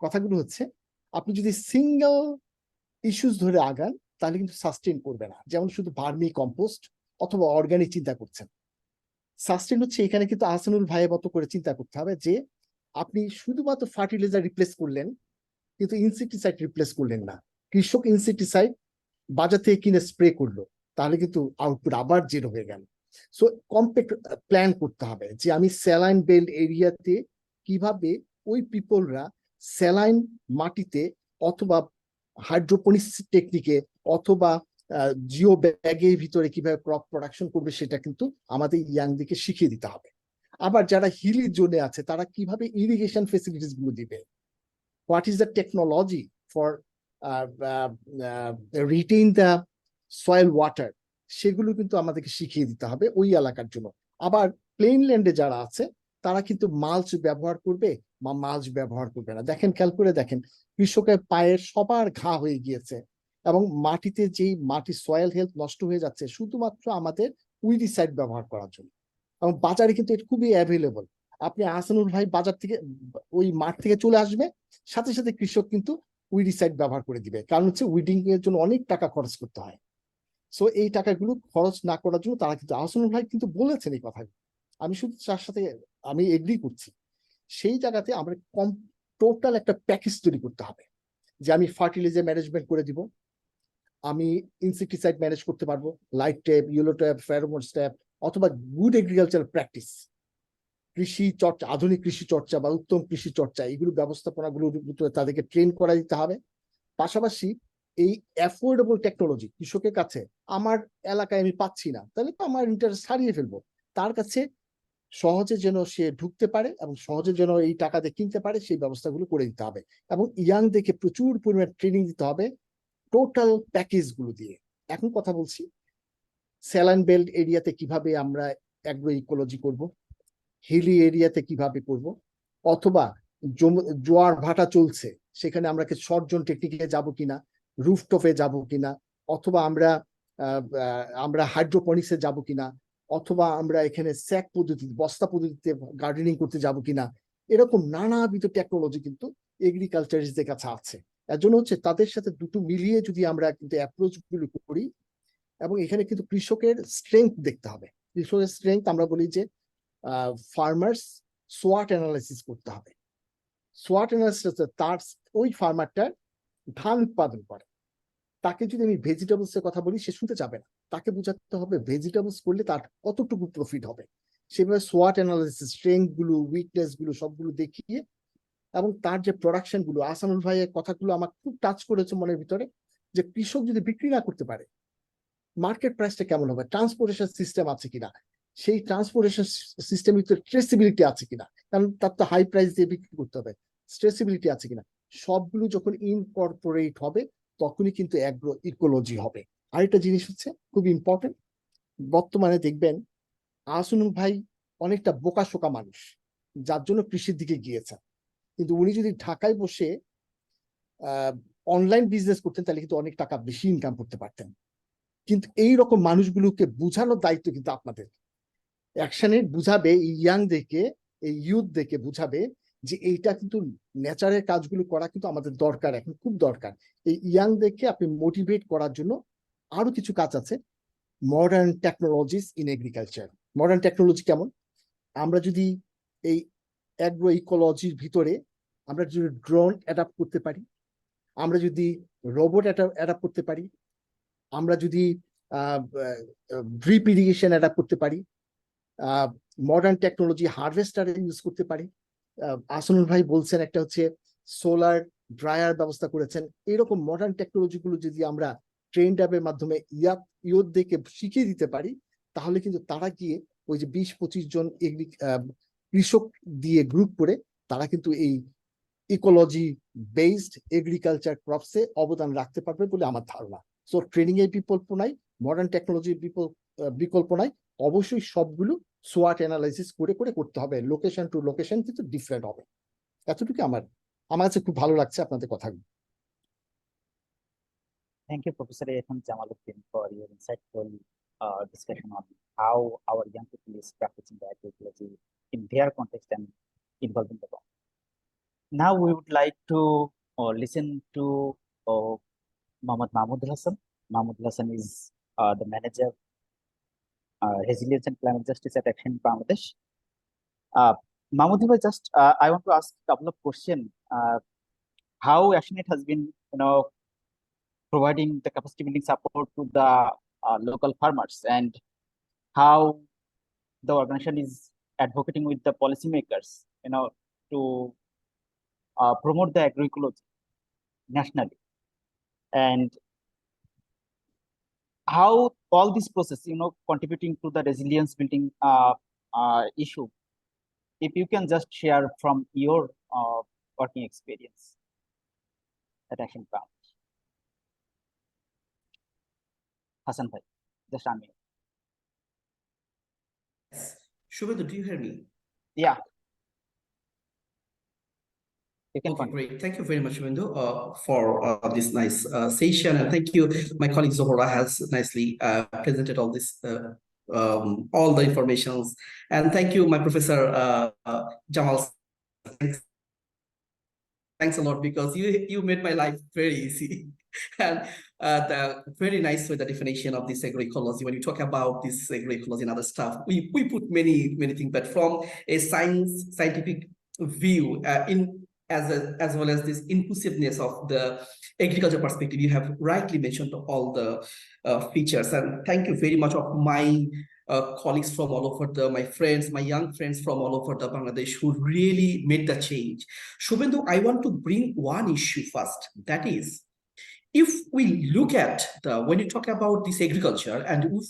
কথাগুলো হচ্ছে, আপনি যদি সিঙ্গেল ইস্যুস ধরে আগান তাহলে কিন্তু সাস্টেইন করবে না। যেমন শুধু ভার্মি কম্পোস্ট অথবা অর্গানিক চিন্তা করছেন, সাস্টেইন হচ্ছে এখানে কিন্তু আহসানুল ভাইয়ের মতো করে চিন্তা করতে হবে যে আপনি শুধুমাত্র ফার্টিলাইজার রিপ্লেস করলেন কিন্তু ইনসেক্টিসাইড রিপ্লেস করলেন না। কৃষক ইনসেক্টিসাইড বাজার থেকে কিনে স্প্রে করলো, তাহলে কিন্তু আউটপুট আবার জিরো হয়ে গেল। সো কম্প্যাক্ট প্ল্যান করতে হবে যে আমি স্যালাইন বেল্ট এরিয়াতে কিভাবে ওই পিপলরা স্যালাইন মাটিতে অথবা হাইড্রোপনিক্স টেকনিকে অথবা জিও ব্যাগের ভিতরে কিভাবে ক্রপ প্রোডাকশন করবে, সেটা কিন্তু আমাদের ইয়াংদেরকে শিখিয়ে দিতে হবে। আবার যারা হিলি জোনে আছে তারা কিভাবে ইরিগেশন ফেসিলিটিস গুলো দিবে, what is the technology for retain the soil water, সেগুলো কিন্তু আমাদেরকে শিখিয়ে দিতে হবে ওই এলাকার জন্য। আবার প্লেইনল্যান্ডে যারা আছে তারা কিন্তু মাল্চ ব্যবহার করবে বা মাল্চ ব্যবহার করবে না। দেখেন, খেয়াল করে দেখেন, কৃষকের পায়ের সবার ঘা হয়ে গিয়েছে এবং মাটিতে যেই সয়েল হেলথ নষ্ট হয়ে যাচ্ছে শুধুমাত্র আমাদের উইডিসাইড ব্যবহার করার জন্য। এবং বাজারে কিন্তু এটা খুবই অ্যাভেলেবল। আপনি আহসানুল ভাই বাজার থেকে ওই মাঠ থেকে চলে আসবে, সাথে সাথে কৃষক কিন্তু উইডিসাইড ব্যবহার করে দিবে, কারণ হচ্ছে উইডিং এর জন্য অনেক টাকা খরচ করতে হয়। সো এই টাকাগুলো খরচ না করার জন্য তারা কিন্তু, আহসানুল ভাই কিন্তু বলেছেন এই কথাগুলো, আমি শুধু তার সাথে আমি এগ্রি করছি। সেই জায়গাতে আমরা টোটাল একটা প্যাকেজ তৈরি করতে হবে, যে আমি ফার্টিলাইজার ম্যানেজমেন্ট করে দিব, আমি ইনসেক্টিসাইড ম্যানেজ করতে পারবো, light tap, yellow tap, pheromone tap, অথবা গুড এগ্রিকালচারাল প্র্যাকটিস, কৃষি চর্চা, আধুনিক কৃষি চর্চা বা উত্তম কৃষি চর্চা, এগুলো ব্যবস্থাপনাগুলো তাদেরকে ট্রেন করা দিতে হবে। পাশাপাশি এই অ্যাফোর্ডেবল টেকনোলজি কৃষকের কাছে, আমার এলাকায় আমি পাচ্ছি না, তাহলে তো আমার ইন্টারেস্ট হারিয়ে ফেলবো, তার কাছে সহজে যেন সে ঢুকতে পারে এবং সহজে যেন এই টাকা দিয়ে কিনতে পারে, সেই ব্যবস্থাগুলো করে দিতে হবে। এবং ইয়াংদেরকে প্রচুর পরিমাণে ট্রেনিং দিতে হবে টোটাল প্যাকেজ গুলো দিয়ে। এখন কথা বলছি স্যালাইন বেল্ট এরিয়াতে কিভাবে আমরা অ্যাগ্রো ইকোলজি করব, হিলি এরিয়াতে কিভাবে করব, অথবা জোয়ার ভাটা চলছে সেখানে আমরা কি শর্ট জোন টেকনিকে যাব কিনা, রুফটপে যাব কিনা, অথবা আমরা হাইড্রোপনিক্সে যাব কিনা, অথবা আমরা এখানে স্যাক পদ্ধতি, বস্তা পদ্ধতিতে গার্ডেনিং করতে যাব কিনা, এরকম নানাবিধ টেকনোলজি কিন্তু এগ্রিকালচারিস্টদের কাছে আছে। এর জন্য হচ্ছে তাদের সাথে দুটো মিলিয়ে যদি আমরা কিন্তু অ্যাপ্রোচ গুলো করি, এবং এখানে কিন্তু কৃষকের স্ট্রেংথ দেখতে হবে। কৃষকের স্ট্রেংথ আমরা বলি যে ফার্মার্স সোয়াট অ্যানালাইসিস করতে হবে। সোয়াট অ্যানালাইসিস তার ওই ফার্মারটার ধান উৎপাদন করে, তাকে যদি আমি ভেজিটেবলস এর কথা বলি সে শুনতে যাবে না, তাকে বোঝাতে হবে ভেজিটেবলস করলে তার কতটুকু প্রফিট হবে। সেভাবে সোয়াট অ্যানালাইসিস, স্ট্রেংথ গুলো, উইকনেস গুলো সবগুলো দেখিয়ে, এবং তার যে প্রোডাকশন গুলো, আসানুল ভাইয়ের কথাগুলো আমার খুব টাচ করেছে মনের ভিতরে, যে কৃষক যদি বিক্রি না করতে পারে মার্কেট প্রাইসটা কেমন হবে, ট্রান্সপোর্টেশন সিস্টেম আছে কিনা, সেই ট্রান্সপোর্টেশন সিস্টেমের ভিতরে ট্রেসিবিলিটি আছে কিনা, কারণ তার তো হাই প্রাইস দিয়ে বিক্রি করতে হবে, ট্রেসিবিলিটি আছে কিনা, সবগুলো যখন ইনকর্পোরেট হবে তখনই কিন্তু অ্যাগ্রো ইকোলজি হবে। আরেকটা জিনিস হচ্ছে খুব ইম্পর্টেন্ট, বর্তমানে দেখবেন আহসানুল ভাই অনেকটা বোকাশোকা মানুষ, যার জন্য কৃষির দিকে গিয়েছেন, কিন্তু উনি যদি ঢাকায় বসে অনলাইন বিজনেস করতেন তাহলে কিন্তু অনেক টাকা বেশি ইনকাম করতে পারতেন। কিন্তু এই রকম মানুষগুলোকে বুঝানোর দায়িত্ব কিন্তু আপনাদের। অ্যাকশনে বুঝাবে ইয়াংদেরকে, এই ইউথদেরকে বুঝাবে যে এইটা কিন্তু নেচারের কাজগুলো করা কিন্তু আমাদের দরকার, এখন খুব দরকার। এই ইয়াংদেরকে আপনি মোটিভেট করার জন্য আরো কিছু কাজ আছে। Modern technologies in agriculture. Modern technology কেমন? আমরা যদি এই অ্যাগ্রো ইকোলজির ভিতরে আমরা যদি ড্রোন অ্যাডাপ্ট করতে পারি, আমরা যদি রোবট অ্যাডাপ্ট করতে পারি, আমরা যদি ড্রিপ ইরিগেশন অ্যাডাপ্ট করতে পারি, মডার্ন টেকনোলজি হারভেস্টার ইউজ করতে পারি, আহসানুল ভাই বলছেন একটা হচ্ছে সোলার ড্রায়ার ব্যবস্থা করেছেন, এরকম মডার্ন টেকনোলজি গুলো যদি আমরা ট্রেন্ড অ্যাপের মাধ্যমে ইয়ুথদেরকে শিখিয়ে দিতে পারি, তাহলে কিন্তু তারা গিয়ে ওই যে 20-25 জন কৃষক দিয়ে গ্রুপ করে তারা কিন্তু এই ইকোলজি বেসড এগ্রিকালচার ক্রপসে অবদান রাখতে পারবে বলে আমার ধারণা। সো ট্রেনিং এর বিকল্প নাই, মডার্ন টেকনোলজির বিকল্প নাই, অবশ্যই সবগুলো সোয়াট অ্যানালাইসিস করে করে করতে হবে, লোকেশন টু লোকেশন কিন্তু ডিফারেন্ট হবে। এতটুকু আমার কাছে খুব ভালো লাগছে আপনাদের কথাগুলো। Thank you, Professor A.F.M. Jamaluddin, for your insightful discussion on how our young people is practicing the agroecology in their context and involving the government. Now we would like to listen to Mohammad Mahmudul Hassan. Mahmudul Hassan is the manager, Resilience and Climate Justice at Action Bangladesh. Mahmudul, I want to ask a couple of questions. How ActionAid has been, providing the capacity building support to the local farmers, and how the organization is advocating with the policymakers, to promote the agroecology nationally, and how all this process, contributing to the resilience building issue. If you can just share from your working experience at Action Bangladesh. Hassan bhai. just unmute. Shubhendu, do you hear me? Yeah. You can Okay, continue. great. Thank you very much, Shubhendu, for this nice session. And thank you, my colleague Zohra has nicely presented all this, all the informations. And thank you, my professor Jamal. Thanks a lot, because you made my life very easy. And the very nice way the definition of this agroecology, when you talk about this agroecology and other stuff, we put many things, but from a scientific view, as well as this inclusiveness of the agriculture perspective, you have rightly mentioned all the features. And thank you very much of my colleagues from all over my friends, my young friends from all over the Bangladesh who really made the change. Shubhendu, I want to bring one issue first. That is, if we look at when you talk about this agriculture, and if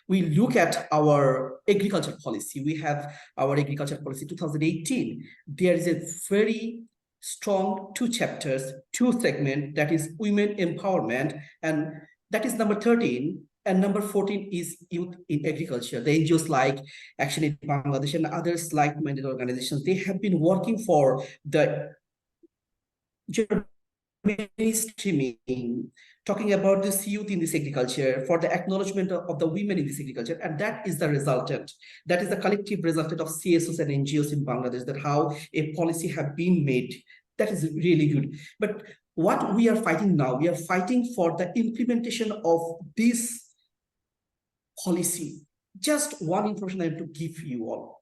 we look at our agriculture policy, we have our agriculture policy 2018. There is a very strong 2 chapters, 2 segments, that is women empowerment, and that is number 13. And number 14 is youth in agriculture. The NGOs like Action in Bangladesh and others like-minded organizations, they have been working for the mainstreaming, talking about this youth in this agriculture, for the acknowledgement of the women in this agriculture. And that is the resultant. That is the collective resultant of CSOs and NGOs in Bangladesh, that how a policy have been made. That is really good. But what we are fighting now, we are fighting for the implementation of this policy. Just one information I have to give you all.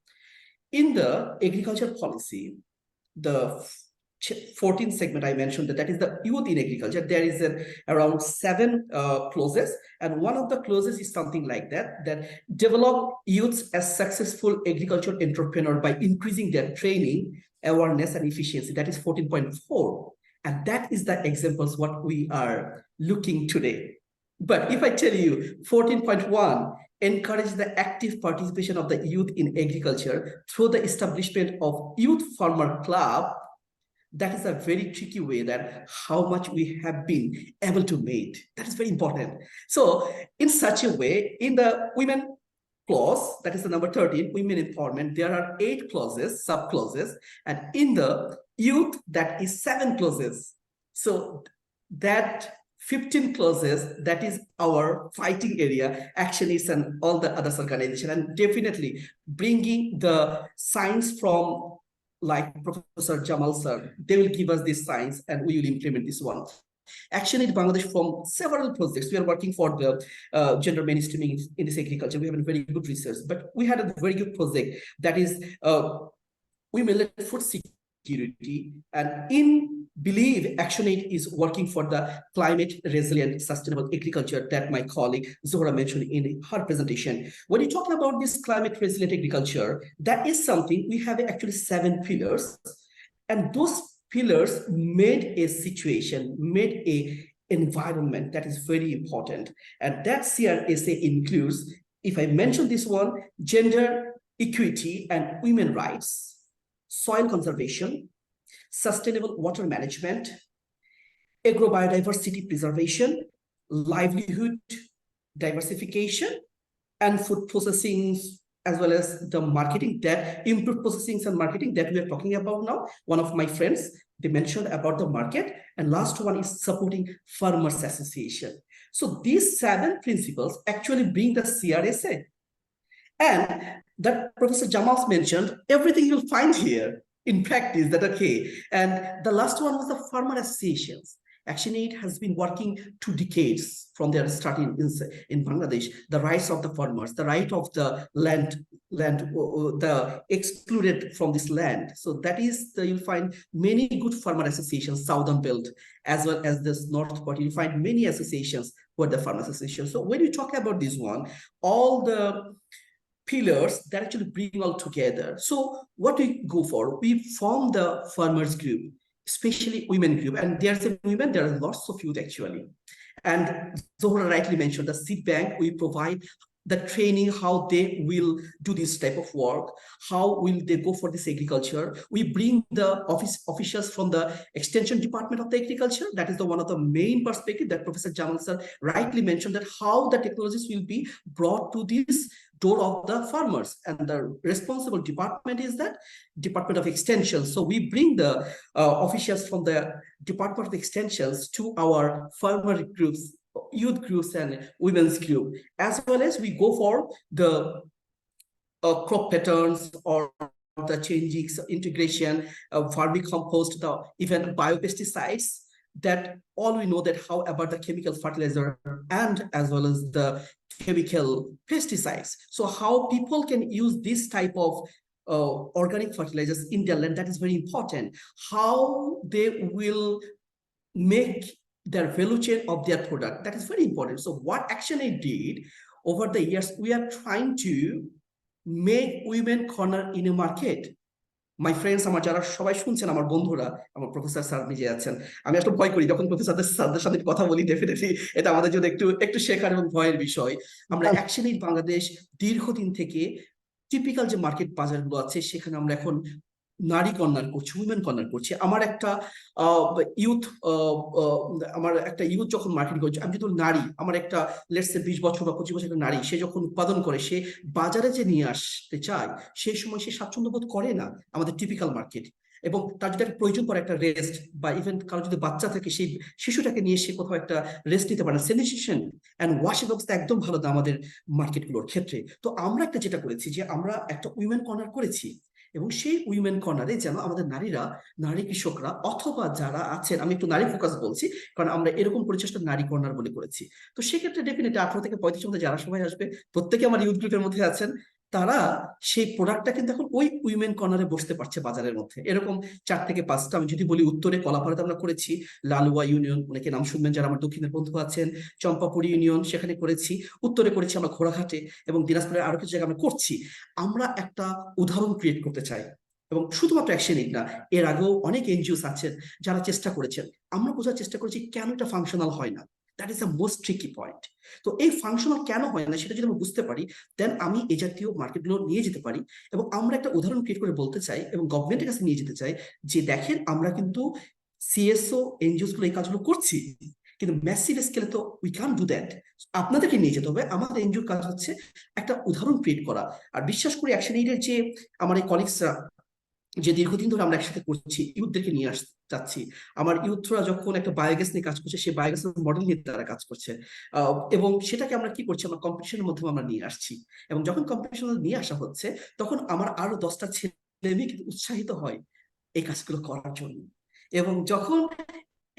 In the agriculture policy, the 14th segment I mentioned, that is the youth in agriculture, there is around 7 clauses, and one of the clauses is something like that develop youths as successful agricultural entrepreneur by increasing their training, awareness, and efficiency. That is 14.4, and that is the examples what we are looking today. But if I tell you 14.1, encourage the active participation of the youth in agriculture through the establishment of youth farmer club, that is a very tricky way that how much we have been able to make. That is very important. So in such a way, in the women clause, that is the number 13, women empowerment, there are 8 clauses, sub-clauses, and in the youth, that is 7 clauses. So that 15 clauses, that is our fighting area, actionists and all the other organizations, and definitely bringing the science from like Professor Jamal sir, they will give us this science and we will implement this one. Action in Bangladesh from several projects. We are working for the gender mainstreaming in this agriculture. We have a very good research, but we had a very good project that is women-led food security, and in believe ActionAid is working for the climate resilient sustainable agriculture that my colleague Zohra mentioned in her presentation. When you talk about this climate resilient agriculture, that is something we have actually 7 pillars, and those pillars made a situation, made a environment that is very important. And that CRSA includes, if I mention this one, gender equity and women rights, soil conservation, sustainable water management, agrobiodiversity preservation, livelihood diversification, and food processing, as well as the marketing, that improved processing and marketing that we are talking about now. One of my friends, they mentioned about the market, and last one is supporting farmers association. So these 7 principles actually bring the CRSA. And that Professor Jamal mentioned, everything you'll find here in practice, that okay. And the last one was the farmer associations. ActionAid has been working 2 decades from their starting in Bangladesh, the rights of the farmers, the right of the land, the excluded from this land. So that is, you'll find many good farmer associations, Southern Belt, as well as this North part, you'll find many associations who are the farmer associations. So when you talk about this one, all the pillars that actually bring all together. So what we go for, we form the farmers group, especially women group, and there's a women, there are lots of youth actually. And Zohra rightly mentioned the seed bank, we provide the training, how they will do this type of work, how will they go for this agriculture. We bring the officials from the extension department of the agriculture. That is the one of the main perspective that Professor Jamal sir rightly mentioned, that how the technologies will be brought to this door of the farmers, and the responsible department is that Department of Extension. So we bring the officials from the Department of Extensions to our farmer groups, youth groups and women's group, as well as we go for the crop patterns or the changing integration of vermicompost, the even biopesticides, that all we know that how about the chemical fertilizer and as well as the chemical pesticides. So how people can use this type of organic fertilizers in their land, that is very important. How they will make their value chain of their product, that is very important. So what ActionAid did over the years, we are trying to make women corner in a market. My friends, আমার যারা সবাই শুনছেন, আমার বন্ধুরা, আমার professor sir নিজে আছেন, আমি আসলে ভয় করি যখন স্যারদের সাথে কথা বলি, ডেফিনেটলি এটা আমাদের জন্য একটু শেখার এবং ভয়ের বিষয়। আমরা ActionAid বাংলাদেশ দীর্ঘদিন থেকে টিপিক্যাল যে মার্কেট বাজারগুলো আছে সেখানে আমরা এখন নারী কর্নার করছি, উইমেন কর্নার করছি। আমার একটা ইউথ যখন মার্কেট করছে, আমি যদি নারী, আমার একটা লেটস সে 20 বছর বা 25 বছর একটা নারী, সে যখন উৎপাদন করে, সে বাজারে যে নিয়ে আসতে চায়, সেই সময় সে স্বাচ্ছন্দ্য বোধ করে না আমাদের টিপিক্যাল মার্কেট। এবং তার যদি একটা প্রয়োজন পড়ে একটা রেস্ট, বা ইভেন কারো যদি বাচ্চা থাকে, সেই শিশুটাকে নিয়ে সে কোথাও একটা রেস্ট নিতে পারে না, স্যানিটেশন অ্যান্ড ওয়াশিং ব্যবস্থা একদম ভালো না আমাদের মার্কেটগুলোর ক্ষেত্রে। তো আমরা একটা যেটা করেছি যে আমরা একটা উইমেন কর্নার করেছি, এবং সেই উইমেন কর্নারে যেন আমাদের নারীরা, নারী কৃষকরা অথবা যারা আছেন, আমি একটু নারী ফোকাস বলছি কারণ আমরা এরকম পরিচেষ্টা নারী কর্নার বলে করেছি। তো সেক্ষেত্রে ডেফিনেটলি 18 থেকে 35 মধ্যে যারা সবাই আসবে, প্রত্যেকে আমার ইউথ গ্রুপের মধ্যে আছেন, তারা সেই প্রোডাক্টটা কিন্তু এখন ওই উইমেন কর্নারে বসতে পারছে বাজারের মধ্যে। এরকম 4 থেকে 5টা, আমি যদি বলি উত্তরে কলাপাড়াতে আমরা করেছি, লালুয়া ইউনিয়ন, অনেকে নাম শুনবেন যারা আমার দক্ষিণের বন্ধু আছেন, চম্পাপুরি ইউনিয়ন সেখানে করেছি, উত্তরে করেছি আমরা ঘোড়াঘাটে, এবং দিনাজপুরের আরো কিছু জায়গা আমরা করছি। আমরা একটা উদাহরণ ক্রিয়েট করতে চাই, এবং শুধুমাত্র ActionAid না, এর আগেও অনেক এনজিওস আছেন যারা চেষ্টা করেছেন। আমরা বোঝার চেষ্টা করেছি কেন এটা ফাংশনাল হয় না, that is the most tricky point. তো এই ফাংশনাল কেন হয় না সেটা যদি আমরা বুঝতে পারি, দেন আমি এই জাতীয় মার্কেটগুলো নিয়ে যেতে পারি, এবং আমরা একটা উদাহরণ ক্রিয়েট করে বলতে চাই এবং গভর্নমেন্টের কাছে নিয়ে যেতে চাই যে দেখেন আমরা কিন্তু CSO এনজিওস গুলো এই কাজগুলো করছি, কিন্তু ম্যাসিভ স্কেলে তো উই ক্যান ডু দ্যাট। আপনাদেরকে নিয়ে যেতে হবে। আমাদের এনজিওর কাজ হচ্ছে একটা উদাহরণ ক্রিয়েট করা। আর বিশ্বাস করি ActionAid-এর যে আমার এই কলিগসরা যে দীর্ঘদিন ধরে আমরা একসাথে করছি, ইউথদেরকে নিয়ে যাচ্ছি। আমার ইউথরা যখন একটা বায়োগ্যাস নিয়ে কাজ করছে, সেই বায়োগ্যাস মডেল নিয়ে তারা কাজ করছে, এবং সেটাকে আমরা কি করছি, আমরা কম্পিটিশনের মাধ্যমে আমরা নিয়ে আসছি। এবং যখন কম্পিটিশন নিয়ে আসা হচ্ছে, তখন আমার আরো 10টা ছেলে মেয়ে কিন্তু উৎসাহিত হয় এই কাজগুলো করার জন্য। এবং যখন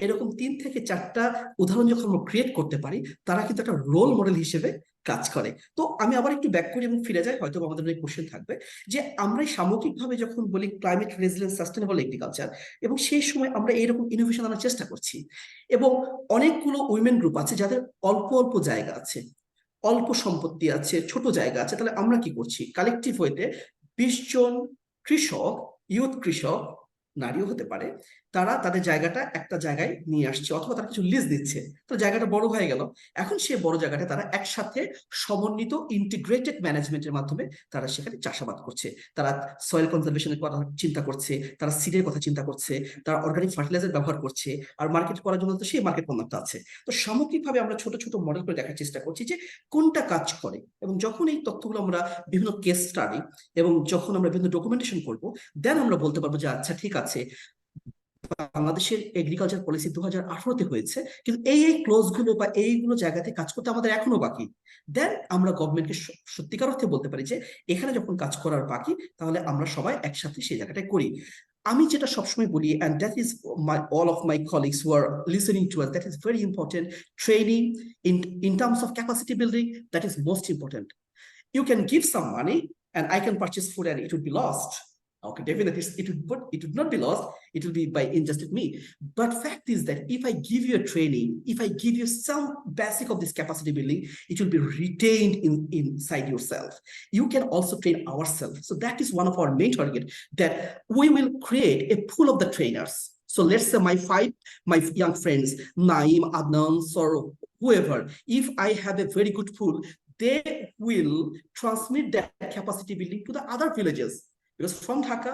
এরকম 3 থেকে 4টা উদাহরণ যখন আমরা ক্রিয়েট করতে পারি, তারা কিন্তু একটা রোল মডেল হিসেবে কাজ করে। তো আমি আবার একটু ব্যাক করি এবং ফিরে যাই, হয়তো আমাদের অনেক কোশ্চেন থাকবে, যে আমরা সামগ্রিকভাবে যখন বলি ক্লাইমেট রেজিলিয়েন্ট সাস্টেনেবল এগ্রিকালচার, এবং সেই সময় আমরা এইরকম ইনোভেশন আনার চেষ্টা করছি। এবং অনেকগুলো উইমেন গ্রুপ আছে যাদের অল্প অল্প জায়গা আছে, অল্প সম্পত্তি আছে, ছোট জায়গা আছে। তাহলে আমরা কি করছি, কালেকটিভ হইতে 20 জন কৃষক, ইউথ কৃষক, নারীও হতে পারে, তারা তাদের জায়গাটা একটা জায়গায় নিয়ে আসছে, অথবা তারা কিছু লিজ দিচ্ছে। তো জায়গাটা বড় হয়ে গেল, এখন সে বড় জায়গাটা তারা একসাথে সমন্বিত ইন্টিগ্রেটেড ম্যানেজমেন্টের মাধ্যমে তারা সেখানে চাষাবাদ করছে। তারা সয়েল কনজারভেশনের কথা চিন্তা করছে, তারা সিডের কথা চিন্তা করছে, তারা অর্গানিক ফার্টিলাইজার ব্যবহার করছে, আর মার্কেট করার জন্য তো সেই মার্কেট কর্নারটা আছে। তো সামগ্রিকভাবে আমরা ছোট ছোট মডেল করে দেখার চেষ্টা করছি যে কোনটা কাজ করে। এবং যখন এই তথ্যগুলো আমরা বিভিন্ন কেস স্টাডি এবং যখন আমরা বিভিন্ন ডকুমেন্টেশন করবো, দেন আমরা বলতে পারবো যে আচ্ছা ঠিক আছে, বাংলাদেশের এগ্রিকালচার পলিসি 2018-তে হয়েছে, কিন্তু এই ক্লোজ গুলো বা এইগুলো জায়গাতে কাজ করতে আমাদের এখনো বাকি। দেন আমরা গভর্নমেন্টকে সত্যিকার অর্থে বলতে পারি যে এখানে যখন কাজ করার বাকি, তাহলে আমরা সবাই একসাথে সেই জায়গাটায় করি। আমি যেটা সবসময় বলি, and that is all of my colleagues who are listening to us, that is very important. Training in terms of capacity building, that is most important. You can give some money and I can purchase food and it would be lost. Okay, definitely it would not be lost. It will be by injustice me. But fact is that if I give you a training, if I give you some basic of this capacity building, it will be retained inside yourself. You can also train ourselves. So that is one of our main target, that we will create a pool of the trainers. So let's say my young friends, Naim, Adnan, Soro, whoever, if I have a very good pool, they will transmit that capacity building to the other villages. Because from Dhaka,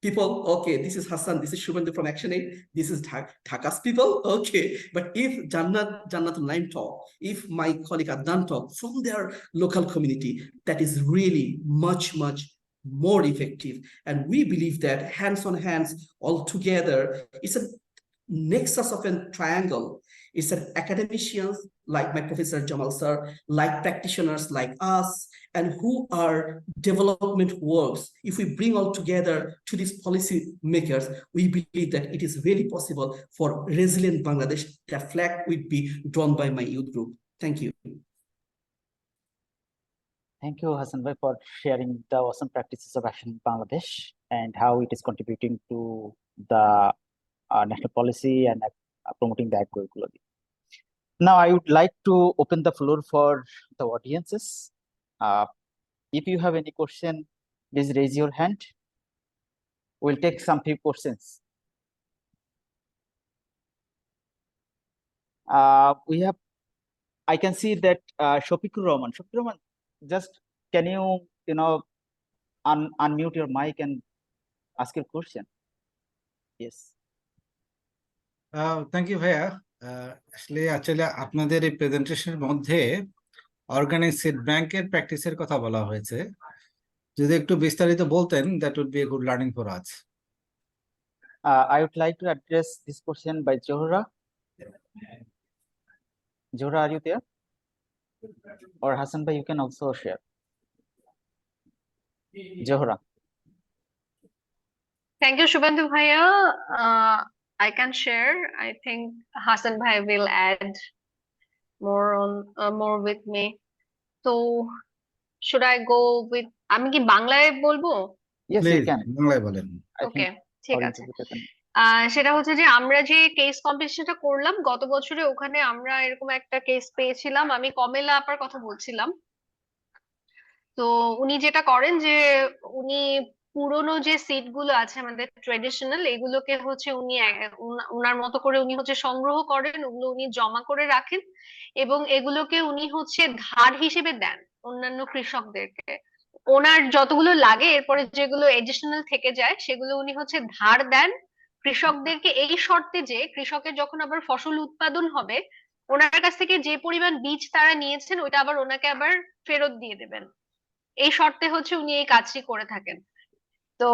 people, okay, this is Hassan, this is Shubhendu from Action Aid, this is Dhaka's people, okay. But if Jannatul Naim talk, if my colleague Adnan talk from their local community, that is really much more effective. And we believe that hands on hands all together, it's a nexus of a triangle. It's an academicians like my Professor Jamal sir, like practitioners like us, and who are development works. If we bring all together to these policy makers, we believe that it is really possible for resilient Bangladesh. That flag will be drawn by my youth group. Thank you. Thank you, Hassan Bhai, for sharing the awesome practices of Action in Bangladesh and how it is contributing to the national policy and promoting the agroecology. Now, I would like to open the floor for the audiences. If you have any question, please raise your hand. We'll take some few questions. I can see that Shofikur Rahman. Shofikur Rahman, just can you unmute your mic and ask your question? Yes. Thank you ভাইয়া আসলে আপনাদের এই প্রেজেন্টেশনের মধ্যে organic seed ব্যাংকের প্র্যাকটিসের কথা বলা হয়েছে যদি একটু বিস্তারিত বলতেন that would be a good learning for us I would like to address this question by Johra. Johra, are you there? Or Hassan Bhai, you can also share. Johra. Thank you, Shubhendu Bhaiya. I can share. I think Hassan Bhai will add more with me. So, should I go with? আমি কি বাংলায় বলবো? Yes, you please can. বাংলায় বলেন I okay, think ঠিক all আছে। interpreter can. সেটা হচ্ছে যে আমরা যে কেস কম্পিটিশনটা করলাম গত বছরে, ওখানে আমরা এরকম একটা কেস পেয়েছিলাম। আমি কমেলা আপার কথা বলছিলাম। তো উনি যেটা করেন যে উনি পুরোনো যে সিট গুলো আছে আমাদের ট্রেডিশনাল, এগুলোকে হচ্ছে উনি উনার মতো করে উনি হচ্ছে সংগ্রহ করেন, ওগুলো উনি জমা করে রাখেন এবং এগুলোকে উনি হচ্ছে ধার হিসেবে দেন অন্যান্য কৃষকদেরকে। ওনার যতগুলো লাগে এরপরে যেগুলো এডিশনাল থেকে যায় সেগুলো উনি হচ্ছে ধার দেন কৃষকদেরকে, এই শর্তে যে কৃষকের যখন আবার ফসল উৎপাদন হবে ওনার কাছ থেকে যে পরিমাণ বীজ তারা নিয়েছেন ওইটা আবার ওনাকে আবার ফেরত দিয়ে দেবেন। এই শর্তে হচ্ছে উনি এই কাজটি করে থাকেন। তো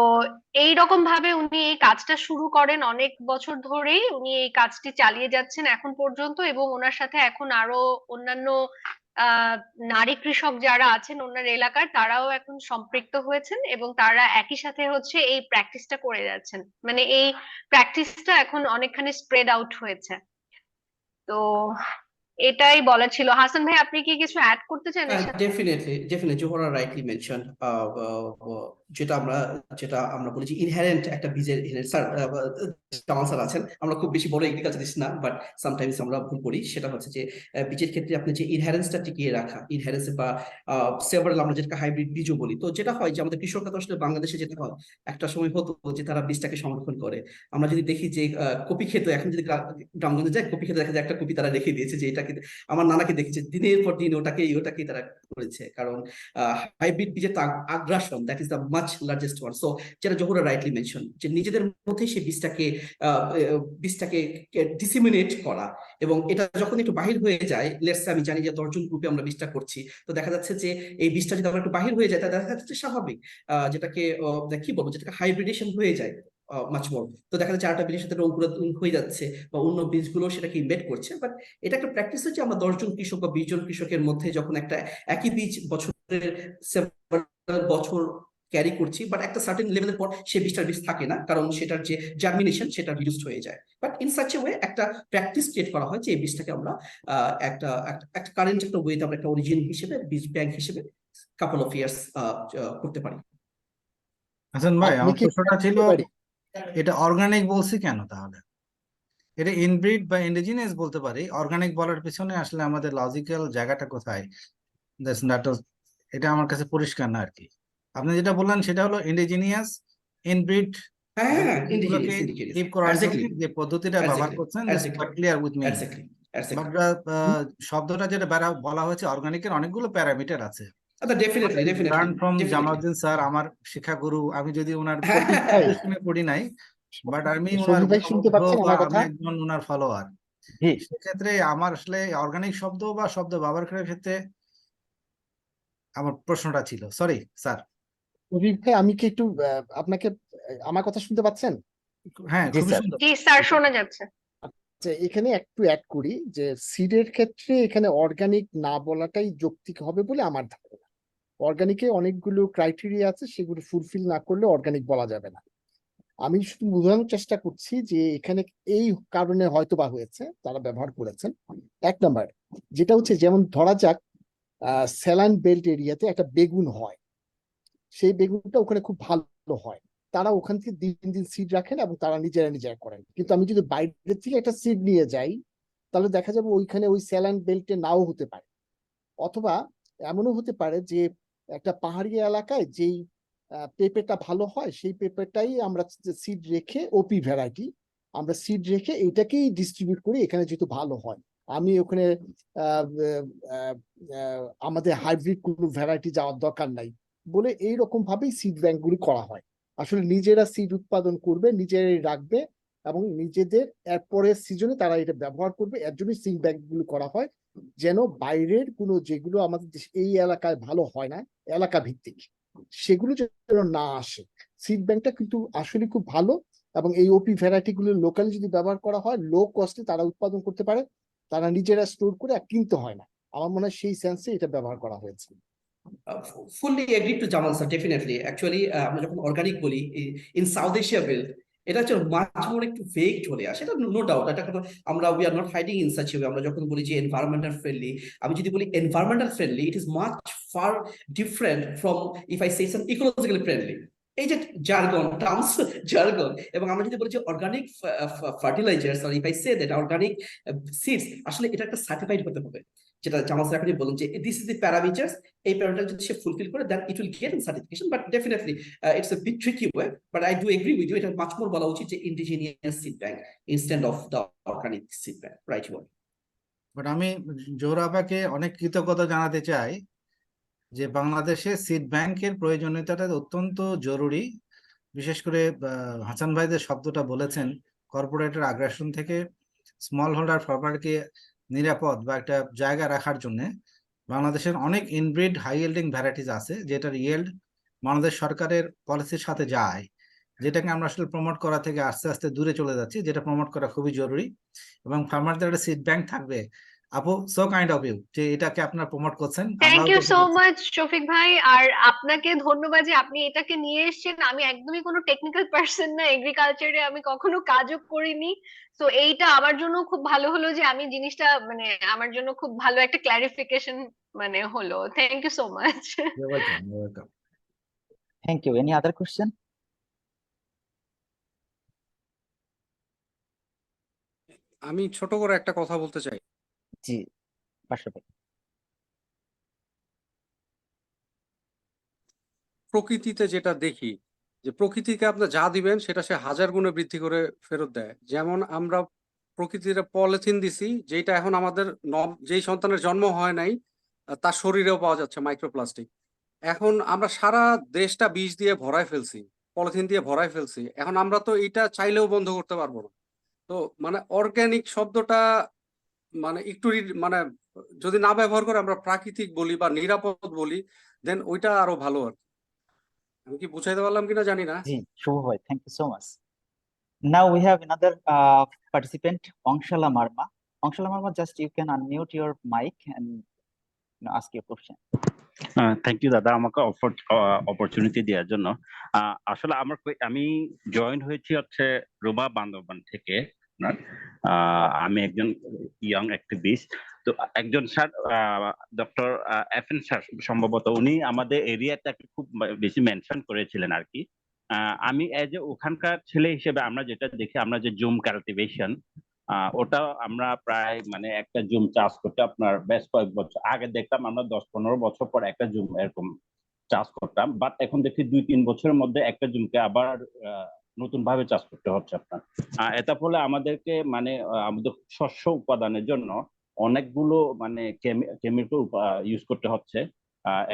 এইরকম ভাবে উনি এই কাজটা শুরু করেন, অনেক বছর ধরেই উনি এই কাজটি চালিয়ে যাচ্ছেন এখন পর্যন্ত, এবং ওনার সাথে এখন আরো অন্যান্য নারী কৃষক যারা আছেন ওনার এলাকার তারাও এখন সম্পৃক্ত হয়েছেন এবং তারা একই সাথে হচ্ছে এই প্র্যাকটিসটা করে যাচ্ছেন। মানে এই প্র্যাকটিসটা এখন অনেকখানি স্প্রেড আউট হয়েছে। তো এটাই বলা ছিল। হাসান ভাই, আপনি কি কিছু অ্যাড করতে চান এর সাথে? Definitely, Johara rightly mentioned. যেটা আমরা বলি যে ইনহেরেন্ট একটা বীজের স্যার জামাল স্যার আছেন, আমরা খুব বেশি বড় এগ্রিকালচারিস্ট না, বাট সামটাইমস আমরা ভুল করি। সেটা হচ্ছে যে বীজের ক্ষেত্রে আপনি যে ইনহেরেন্সটা টিকিয়ে রাখা, ইনহেরেন্স বা সেভারাল আমরা যেটা হাইব্রিড বীজও বলি। তো যেটা হয় যে আমাদের কৃষকরা তো আসলে বাংলাদেশে যেটা হয় একটা সময় হতো যে তারা বীজটাকে সংরক্ষণ করে। আমরা যদি দেখি যে কপি ক্ষেত, এখন যদি গ্রামগঞ্জে যায় কপি ক্ষেতে দেখা যায় একটা কপি তারা রেখে দিয়েছে, যে এটাকে আমার নানাকে দেখেছে দিনের পর দিন ওটাকেই তারা করেছে, কারণ হাইব্রিড বীজের আগ্রাসন that is the much largest one. So যেটা জহুরা রাইটলি মেনশন, যে নিজেদের মধ্যে সেই বীজটাকে ডিসিমিনেট করা, এবং এটা যখন একটু বাহির হয়ে যায়, লেটস আমি জানি যে 10 জন গ্রুপে আমরা বীজটা করছি, তো দেখা যাচ্ছে যে এই বীজটা যদি আমরা একটু বাহির হয়ে যায় তা দেখা যাচ্ছে স্বাভাবিক যেটাকে কি বলবো, যেটাকে হাইব্রিডেশন হয়ে যায় মাছ মোর। তো দেখা যাচ্ছে আরেকটা বীজের সাথে অঙ্কুরোদ্গম হয়ে যাচ্ছে বা অন্য বীজগুলো সেটাকে ইনভেট করছে। বাট এটা একটা প্র্যাকটিস হচ্ছে আমরা 10 জন কৃষক বা 20 জন কৃষকের মধ্যে যখন একটা একই বীজ বছরের বছর ক্যারি করছি, বাট একটা সার্টেন লেভেলের পর সেই বীজ থাকে না, কারণ সেটার যে জার্মিনেশন সেটা রিডিউসড হয়ে যায়। But in such a way একটা প্র্যাকটিস ক্রিয়েট করা হয় যে এই বীজটাকে আমরা একটা কারেন্ট একটা ওয়েতে আমরা একটা অরিজিন হিসেবে, বীজ ব্যাংক হিসেবে কাপল অফ ইয়ার্স করতে পারি। হাসান ভাই, আমার প্রশ্নটা ছিল এটা অর্গানিক বলছি কেন তাহলে? এটা ইনব্রিড বা ইন্ডিজিনিয়াস বলতে পারি, অর্গানিক বলার পিছনে আসলে আমাদের লজিক্যাল জায়গাটা কোথায়? এটা আমার কাছে পরিষ্কার না আর কি। আপনি যেটা বললেন সেটা হলো ইন্ডিজিনিয়াস, ইনব্রিড, যে পদ্ধতিটা ব্যবহার করছেন, ক্লিয়ার উইথ মি। etc. শব্দটা যেটা বলা হয়েছে অর্গানিকের অনেকগুলো প্যারামিটার আছে। Definitely, learn from definitely. Jamaluddin sir, আমার শিক্ষাগুরু। আমি যদি ওনার ভাই, শুনে পড়ি নাই, বাট আমি ওনার শফিক ভাই শুনতে পাচ্ছেন আমার কথা? আমি একজন ওনার ফলোয়ার। জি সেক্ষেত্রে আমার আসলে অর্গানিক শব্দ বা শব্দ ব্যবহার করার ক্ষেত্রে আমার প্রশ্নটা ছিল। Sorry sir. শফিক ভাই, আমি কি একটু আপনাকে আমার কথা শুনতে পাচ্ছেন? হ্যাঁ, জি খুবই স্যার। সুন্দর। জি স্যার, শোনা যাচ্ছে। যে এখানে একটু অ্যাড করি যে সিডের ক্ষেত্রে এখানে অর্গানিক না বলাটাই যৌক্তিক হবে বলে আমার ধারণা। অর্গানিকে অনেকগুলো ক্রাইটেরিয়া আছে, সেগুলো ফুলফিল না করলে অর্গানিক বলা যাবে না। আমি শুধু বোঝানোর চেষ্টা করছি যে এখানে এই কারণে হয়তো বা হয়েছে, তারা ব্যবহার করেছেন। এক নাম্বার যেটা হচ্ছে, যেমন ধরা যাক স্যালাইন বেল্ট এরিয়াতে একটা বেগুন হয়, সেই বেগুনটা ওখানে খুব ভালো হয়, তারা ওখান থেকে দিন দিন সিড রাখেন এবং তারা নিজেরা করেন। কিন্তু আমি যদি বাইরে থেকে একটা সিড নিয়ে যাই, তাহলে দেখা যাবে ওইখানে ওই স্যালাইন বেল্টে নাও হতে পারে। অথবা এমনও হতে পারে যে একটা পাহাড়ি এলাকায় যেই পেঁপেটা ভালো হয়, সেই পেঁপেটাই আমরা সিড রেখে, ওপি ভ্যারাইটি আমরা সিড রেখে এইটাকেই ডিস্ট্রিবিউট করি এখানে যেহেতু ভালো হয়। আমি ওখানে আমাদের হাইব্রিড কোনো ভ্যারাইটি যাওয়ার দরকার নাই বলে এইরকম ভাবেই সিড ব্যাংক গুলি করা হয়। আসলে নিজেরা সিড উৎপাদন করবে, নিজেরাই রাখবে এবং নিজেদের এর পরের সিজনে তারা এটা ব্যবহার করবে। এর জন্যই সিড ব্যাংক গুলো করা হয়, যেন বাইরের কোনো যেগুলো আমাদের এই এলাকায় ভালো হয় না, এলাকা ভিত্তিক, সেগুলো যেন না আসে। সিড ব্যাংকটা কিন্তু আসলে খুব ভালো, এবং এই ওপি ভ্যারাইটি গুলো লোকালি যদি ব্যবহার করা হয়, লো কস্টে তারা উৎপাদন করতে পারে, তারা নিজেরা স্টোর করে আর কিনতে হয় না। আমার মনে হয় সেই সেন্সে এটা ব্যবহার করা হয়েছে। Fully agreed to Jamal sir, definitely. Actually, আমরা যখন অর্গানিক বলি ইন সাউথ এশিয়া বেল্ট, এটা হচ্ছে মাছ মোর একটু ভেগ চলে আসে, এটা নো ডাউট। এটা কোনো আমরা we are not hiding in such way. আমরা যখন বলি যে এনভায়রনমেন্টাল ফ্রেন্ডলি, আমি যদি বলি environmental friendly, it is much far different from if I say some ecologically friendly. এই যে জার্গন টার্মস, জার্গন। এবং আমরা যদি বলি যে অর্গানিক ফার্টিলাইজার্স, আর if I say that organic seeds, আসলে এটা একটা সার্টিফাইড হতে হবে, যেটা জামাল স্যার এখনই বলেন যে দিস ইজ দি প্যারামিটার্স। এই প্যারামিটার যদি সে ফুলফিল করে, then it will get in certification. But definitely it's a bit tricky way, but I do agree with you, এটা মাচ মোর বলা উচিত যে indigenous seed bank instead of the organic seed bank, right one. But আমি জোহরাবাকে অনেক কৃতজ্ঞতা জানাতে চাই যে বাংলাদেশে সিড ব্যাংকের প্রয়োজনীয়তাটা অত্যন্ত জরুরি। বিশেষ করে হাসান ভাই যে শব্দটা বলেছেন, কর্পোরেটের আগ্রাসন থেকে স্মল হোল্ডার ফার্মারকে নিরাপদ বা একটা জায়গা রাখার জন্য বাংলাদেশের অনেক ইনব্রিড হাই ইয়েল্ডিং ভ্যারাইটিস আছে, যেটার ইয়েল্ড বাংলাদেশ সরকারের পলিসির সাথে যায়, যেটাকে আমরা আসলে প্রমোট করা থেকে আস্তে আস্তে দূরে চলে যাচ্ছি, যেটা প্রমোট করা খুবই জরুরি। এবং ফার্মারদের একটা সিড ব্যাংক থাকবে। আপু, সো কাইন্ড অফ ইউ যে এটাকে আপনারা প্রমোট করছেন। Thank you so much Shafiq ভাই, আর আপনাকে ধন্যবাদ যে আপনি এটাকে নিয়ে এসেছেন। আমি একদমই কোনো টেকনিক্যাল পার্সন না, এগ্রিকালচারে আমি কখনো কাজও করিনি। তো এইটা আমার জন্য খুব ভালো হলো যে আমি জিনিসটা মানে আমার জন্য খুব ভালো একটা ক্লারিফিকেশন মানে হলো। Thank you so much. Welcome. Thank you. Any other question? আমি ছোট করে একটা কথা বলতে চাই। জি বাসা ভাই। প্রকৃতিতে যেটা দেখি, যে প্রকৃতিকে আপনি যা দিবেন সেটা সে হাজার গুণে বৃদ্ধি করে ফেরত দেয়। যেমন আমরা প্রকৃতির পলিথিন দিছি, যেটা এখন আমাদের যেই সন্তানের জন্ম হয় নাই তার শরীরেও পাওয়া যাচ্ছে মাইক্রোপ্লাস্টিক। এখন আমরা সারা দেশটা বীজ দিয়ে ভরায় ফেলছি, পলিথিন দিয়ে ভরায় ফেলছি। এখন আমরা তো এটা চাইলেও বন্ধ করতে পারবো না। তো মানে অর্গানিক শব্দটা মানে একটু মানে যদি না ব্যবহার করে আমরা প্রাকৃতিক বলি বা নিরাপদ বলি, দেন ওইটা আরো ভালো। আর আমি কি বুঝাইতে পারলাম কিনা জানি না। জি শুভ ভাই, thank you so much. Now we have another participant, Angshala Marma. Angshala Marma, just you can unmute your mic and ask your question. Thank you দাদা, আমাকে অপরচুনিটি দেওয়ার জন্য। আসলে আমি জয়েন হয়েছি হচ্ছে রোমা বান্দরবান থেকে। আমি একজন ইয়ং অ্যাক্টিভিস্ট। তো একজন স্যার, ডক্টর এফএন স্যার সম্ভবত, উনি আমাদের এরিয়াটাকে খুব বেশি মেনশন করেছিলেন আর কি। আমি এজ এ ওখানকার ছেলে হিসেবে আমরা যেটা দেখি, আমরা যে জুম কাল্টিভেশন, ওটা আমরা প্রায় মানে একটা জুম চাষ করতে আপনার বেশ কয়েক বছর আগে দেখতাম, আমরা 10-15 বছর পর একটা জুম এরকম চাষ করতাম। বাট এখন দেখি 2-3 বছরের মধ্যে একটা জুমকে আবার নতুন ভাবে চাষ করতে হচ্ছে আপনার। এটা ফলে আমাদেরকে মানে আমাদের শস্য উৎপাদনের জন্য অনেকগুলো মানে কেমিক্যাল ইউজ করতে হচ্ছে।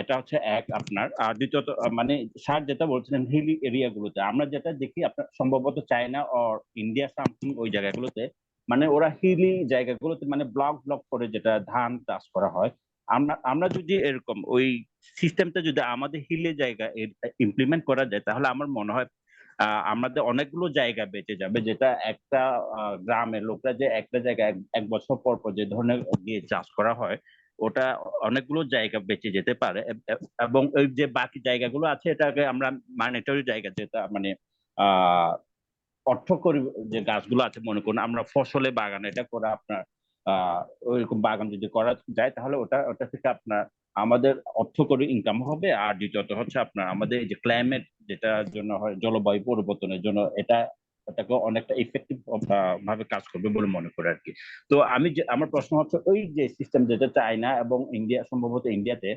এটা হচ্ছে এক আপনার। আর দ্বিতীয়ত মানে সার যেটা বলছিলেন হিলি এরিয়া গুলোতে আমরা যেটা দেখি আপনার সম্ভবত চায়না আর ইন্ডিয়া সামথিং ওই জায়গাগুলোতে মানে ওরা হিলি জায়গাগুলোতে মানে ব্লক ব্লক করে যেটা ধান চাষ করা হয়। আমরা আমরা যদি এরকম ওই সিস্টেমটা যদি আমাদের হিলে জায়গা ইমপ্লিমেন্ট করা যায় তাহলে আমার মনে হয় আমাদের অনেকগুলো জায়গা বেঁচে যাবে, যেটা একটা গ্রামের লোকরা যে একটা জায়গায় এক বছর পর পর যে ধরনের দিয়ে চাষ করা হয় ওটা অনেকগুলো জায়গা বেঁচে যেতে পারে। এবং ওই যে বাকি জায়গাগুলো আছে এটাকে আমরা মানিটরি জায়গা যেটা মানে আহ অর্থকরী যে গাছগুলো আছে মনে করুন আমরা ফসলে বাগান এটা করে আপনার ওইরকম বাগান যদি করা যায় তাহলে ওটা ওটা থেকে আপনার আমাদের অর্থকরী ইনকাম হবে। আর দ্বিতীয়ত হচ্ছে আপনার আমাদের এই যে ক্লাইমেট যেটার জন্য হয় জলবায়ু পরিবর্তনের জন্য এটা এটাকে অনেকটা ইফেক্টিভ ভাবে কাজ করবে বলে মনে করি আর কি। তো আমি যে আমার প্রশ্ন হচ্ছে ওই যে সিস্টেম যেটা চায়না এবং ইন্ডিয়া সম্ভবত ইন্ডিয়াতে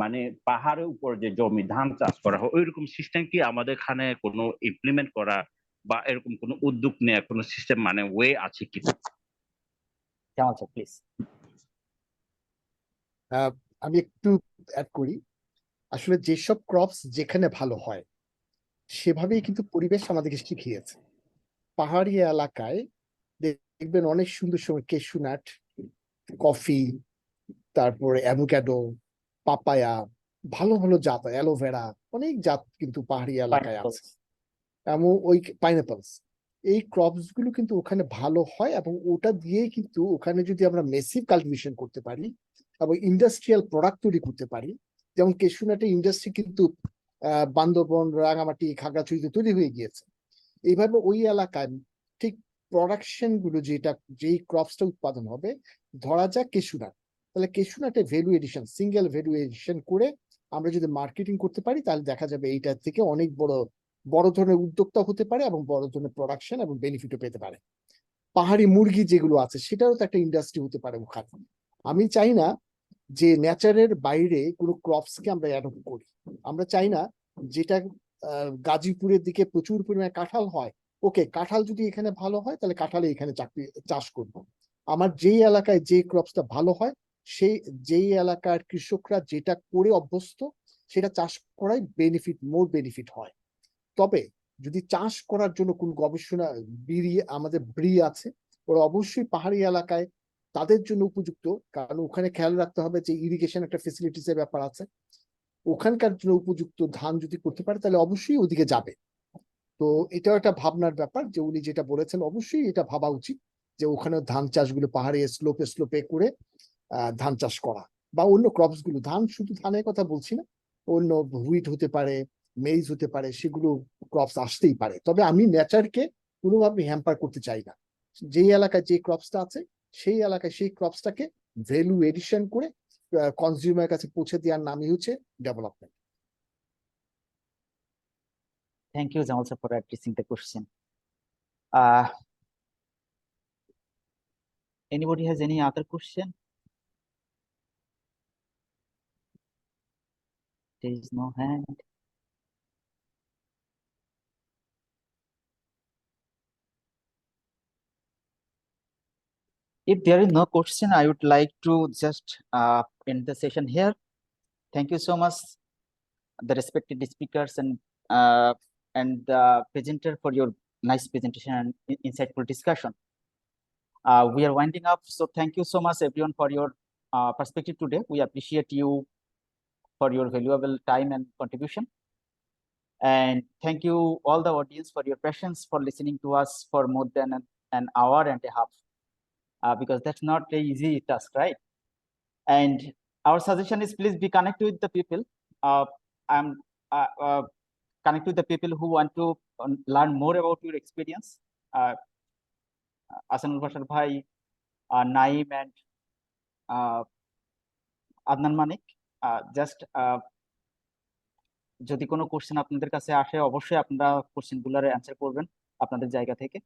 মানে পাহাড়ের উপর যে জমি ধান চাষ করা হয় ওইরকম সিস্টেম কি আমাদের এখানে কোনো ইমপ্লিমেন্ট করা বা এরকম কোনো উদ্যোগ নেওয়ার কোনো সিস্টেম মানে ওয়ে আছে কি? Jamal sir please. আমি একটু অ্যাড করি, আসলে যেসব ক্রপস যেখানে ভালো হয় সেভাবেই কিন্তু পরিবেশ আমাদেরকে শিখিয়েছে। পাহাড়ি এলাকায় দেখবেন অনেক সুন্দর সময় কেশু নাট, কফি, তারপরে অ্যাভোক্যাডো, পাপায়া, ভালো ভালো জাত, অ্যালোভেরা, অনেক জাত কিন্তু পাহাড়ি এলাকায় আছে। এমন ওই পাইনাপলস, এই ক্রপস গুলো কিন্তু ওখানে ভালো হয় এবং ওটা দিয়েই কিন্তু ওখানে যদি আমরা মেসিভ কাল্টিভেশন করতে পারি এবং ইন্ডাস্ট্রিয়াল প্রোডাক্ট তৈরি করতে পারি, যেমন কেশু নাটের ইন্ডাস্ট্রি কিন্তু বান্দরবন, রাঙামাটি, খাগড়াছড়িতে তৈরি হয়ে গিয়েছে। এইভাবে ওই এলাকায় ঠিক প্রোডাকশন গুলো যেটা যেই ক্রপসটা উৎপাদন হবে, ধরা যাক কেশু নাট, তাহলে কেশু নাটে value addition, single value addition করে আমরা যদি মার্কেটিং করতে পারি তাহলে দেখা যাবে এইটার থেকে অনেক বড় বড় ধরনের উদ্যোক্তা হতে পারে এবং বড় ধরনের প্রোডাকশন এবং বেনিফিটও পেতে পারে। পাহাড়ি মুরগি যেগুলো আছে সেটাও তো একটা ইন্ডাস্ট্রি হতে পারে ওখানে। আমি চাই না যে নেচারের বাইরে কোনো ক্রপসকে আমরা অ্যাডপ্ট করি। আমরা চাই না যেটা গাজীপুরের দিকে প্রচুর পরিমাণে কাঁঠাল হয়, ওকে কাঁঠাল যদি এখানে ভালো হয় তাহলে কাঁঠালে এখানে চাষ করব। আমার যেই এলাকায় যে ক্রপসটা ভালো হয় সেই যেই এলাকার কৃষকরা যেটা করে অভ্যস্ত সেটা চাষ করাই বেনিফিট, মোর বেনিফিট হয়। তবে যদি চাষ করার জন্য কোন গবেষণা আমাদের ব্রি আছে, ওরা অবশ্যই পাহাড়ি এলাকায় তাদের জন্য উপযুক্ত, কারণ ওখানে খেয়াল রাখতে হবে যে ইরিগেশন একটা ফেসিলিটিস এর ব্যাপার আছে। ওখানকার জন্য উপযুক্ত ধান যদি করতে পারে তাহলে অবশ্যই ওদিকে যাবে। তো এটাও একটা ভাবনার ব্যাপার যে উনি যেটা বলেছেন অবশ্যই এটা ভাবা উচিত যে ওখানে ধান চাষগুলো পাহাড়ি স্লোপে স্লোপে করে ধান চাষ করা, বা অন্য ক্রপস গুলো, ধান শুধু ধানের কথা বলছি না, অন্য হুইট হতে পারে, মেইজ হতে পারে, সেগুলো ক্রপস আসতেই পারে। তবে আমি নেচারকে কোনোভাবে হ্যাম্পার করতে চাই না। যেই এলাকায় যে ক্রপসটা আছে সেই এলাকায় সেই ক্রপসটাকে ভ্যালু এডিশন করে কনজিউমার কাছে পৌঁছে দেওয়ার নামই হচ্ছে development. Thank you, Jamal sir, for addressing the question. Anybody has any other question? There is no hand. If there is no question, I would like to just end the session here. Thank you so much, the respected speakers and the presenter, for your nice presentation and insightful discussion. We are winding up, so thank you so much everyone for your perspective today. We appreciate you for your valuable time and contribution. And thank you all the audience for your patience for listening to us for more than an hour and a half, because that's not an easy task, right? And our suggestion is please be connected with the people. Connect with the people who want to learn more about your experience. Ahsanul Bashar Bhai, Naeem and Adnan Manik, just যদি কোনো question আপনাদের কাছে আসে অবশ্যই আপনারা কোশ্চেনগুলোর answer করবেন আপনাদের জায়গা থেকে,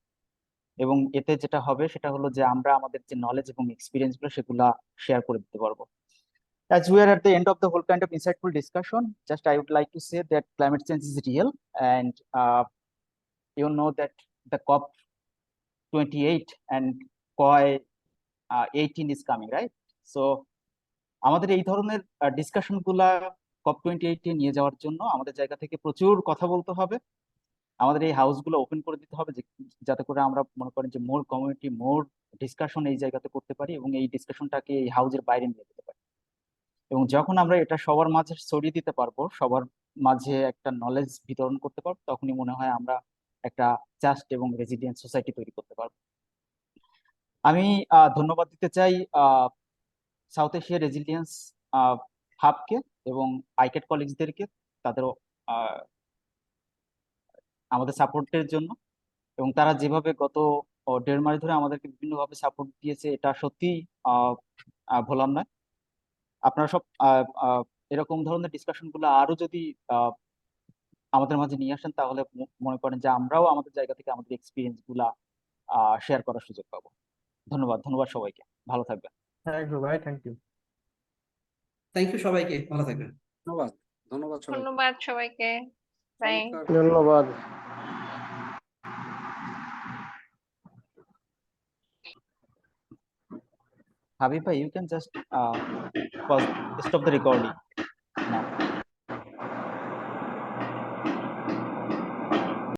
এবং এতে যেটা হবে সেটা হলো যে আমরা আমাদের যে নলেজ এবং এক্সপিরিয়েন্সগুলো সেগুলা শেয়ার করে দিতে পারবো। As we are at the end of the whole kind of insightful discussion, just I would like to say that climate change is real, and you know that the COP 28 and COI 18 is coming, right? So আমাদের এই ধরনের discussion গুলা COP 28 এ নিয়ে যাওয়ার জন্য আমাদের জায়গা থেকে প্রচুর কথা বলতে হবে। আমাদের এই হাউস গুলো ওপেন করে দিতে হবে, যাতে করে আমরা মনে করেন যে মোর কমিউনিটি, মোর ডিসকাশন এই জায়গাতে করতে পারি এবং এই ডিসকাশনটাকে এই হাউসের বাইরে নিয়ে যেতে পারি। এবং যখন আমরা এটা সবার মাঝে ছড়িয়ে দিতে পারবো, সবার মাঝে একটা নলেজ বিতরণ করতে পারবো, তখনই মনে হয় আমরা একটা জাস্ট এবং রেজিলিয়েন্ট সোসাইটি তৈরি করতে পারবো। আমি ধন্যবাদ দিতে চাই সাউথ এশিয়া রেজিলিয়েন্স হাবকে এবং আইকেট কলিগসদেরকে তাদের আমাদের সাপোর্টের জন্য, এবং তারা যেভাবে গত 1.5 মাস ধরে আমাদেরকে বিভিন্নভাবে সাপোর্ট দিয়েছে, এটা সত্যি ভোলার নয়। আপনারা সব এরকম ধরনের ডিসকাশন গুলো আরো যদি আমাদের মাঝে নিয়ে আসেন, তাহলে মনে করেন যে আমরাও আমাদের জায়গা থেকে আমাদের এক্সপিরিয়েন্স গুলা শেয়ার করার সুযোগ পাবো। ধন্যবাদ সবাইকে, ভালো থাকবেন। থ্যাংক ইউ ভাই, থ্যাংক ইউ। থ্যাংক ইউ সবাইকে, ভালো থাকবেন। ধন্যবাদ সবাইকে। ধন্যবাদ সবাইকে, বাই। চমৎকার। ধন্যবাদ। Habib bhai, you can just stop the recording.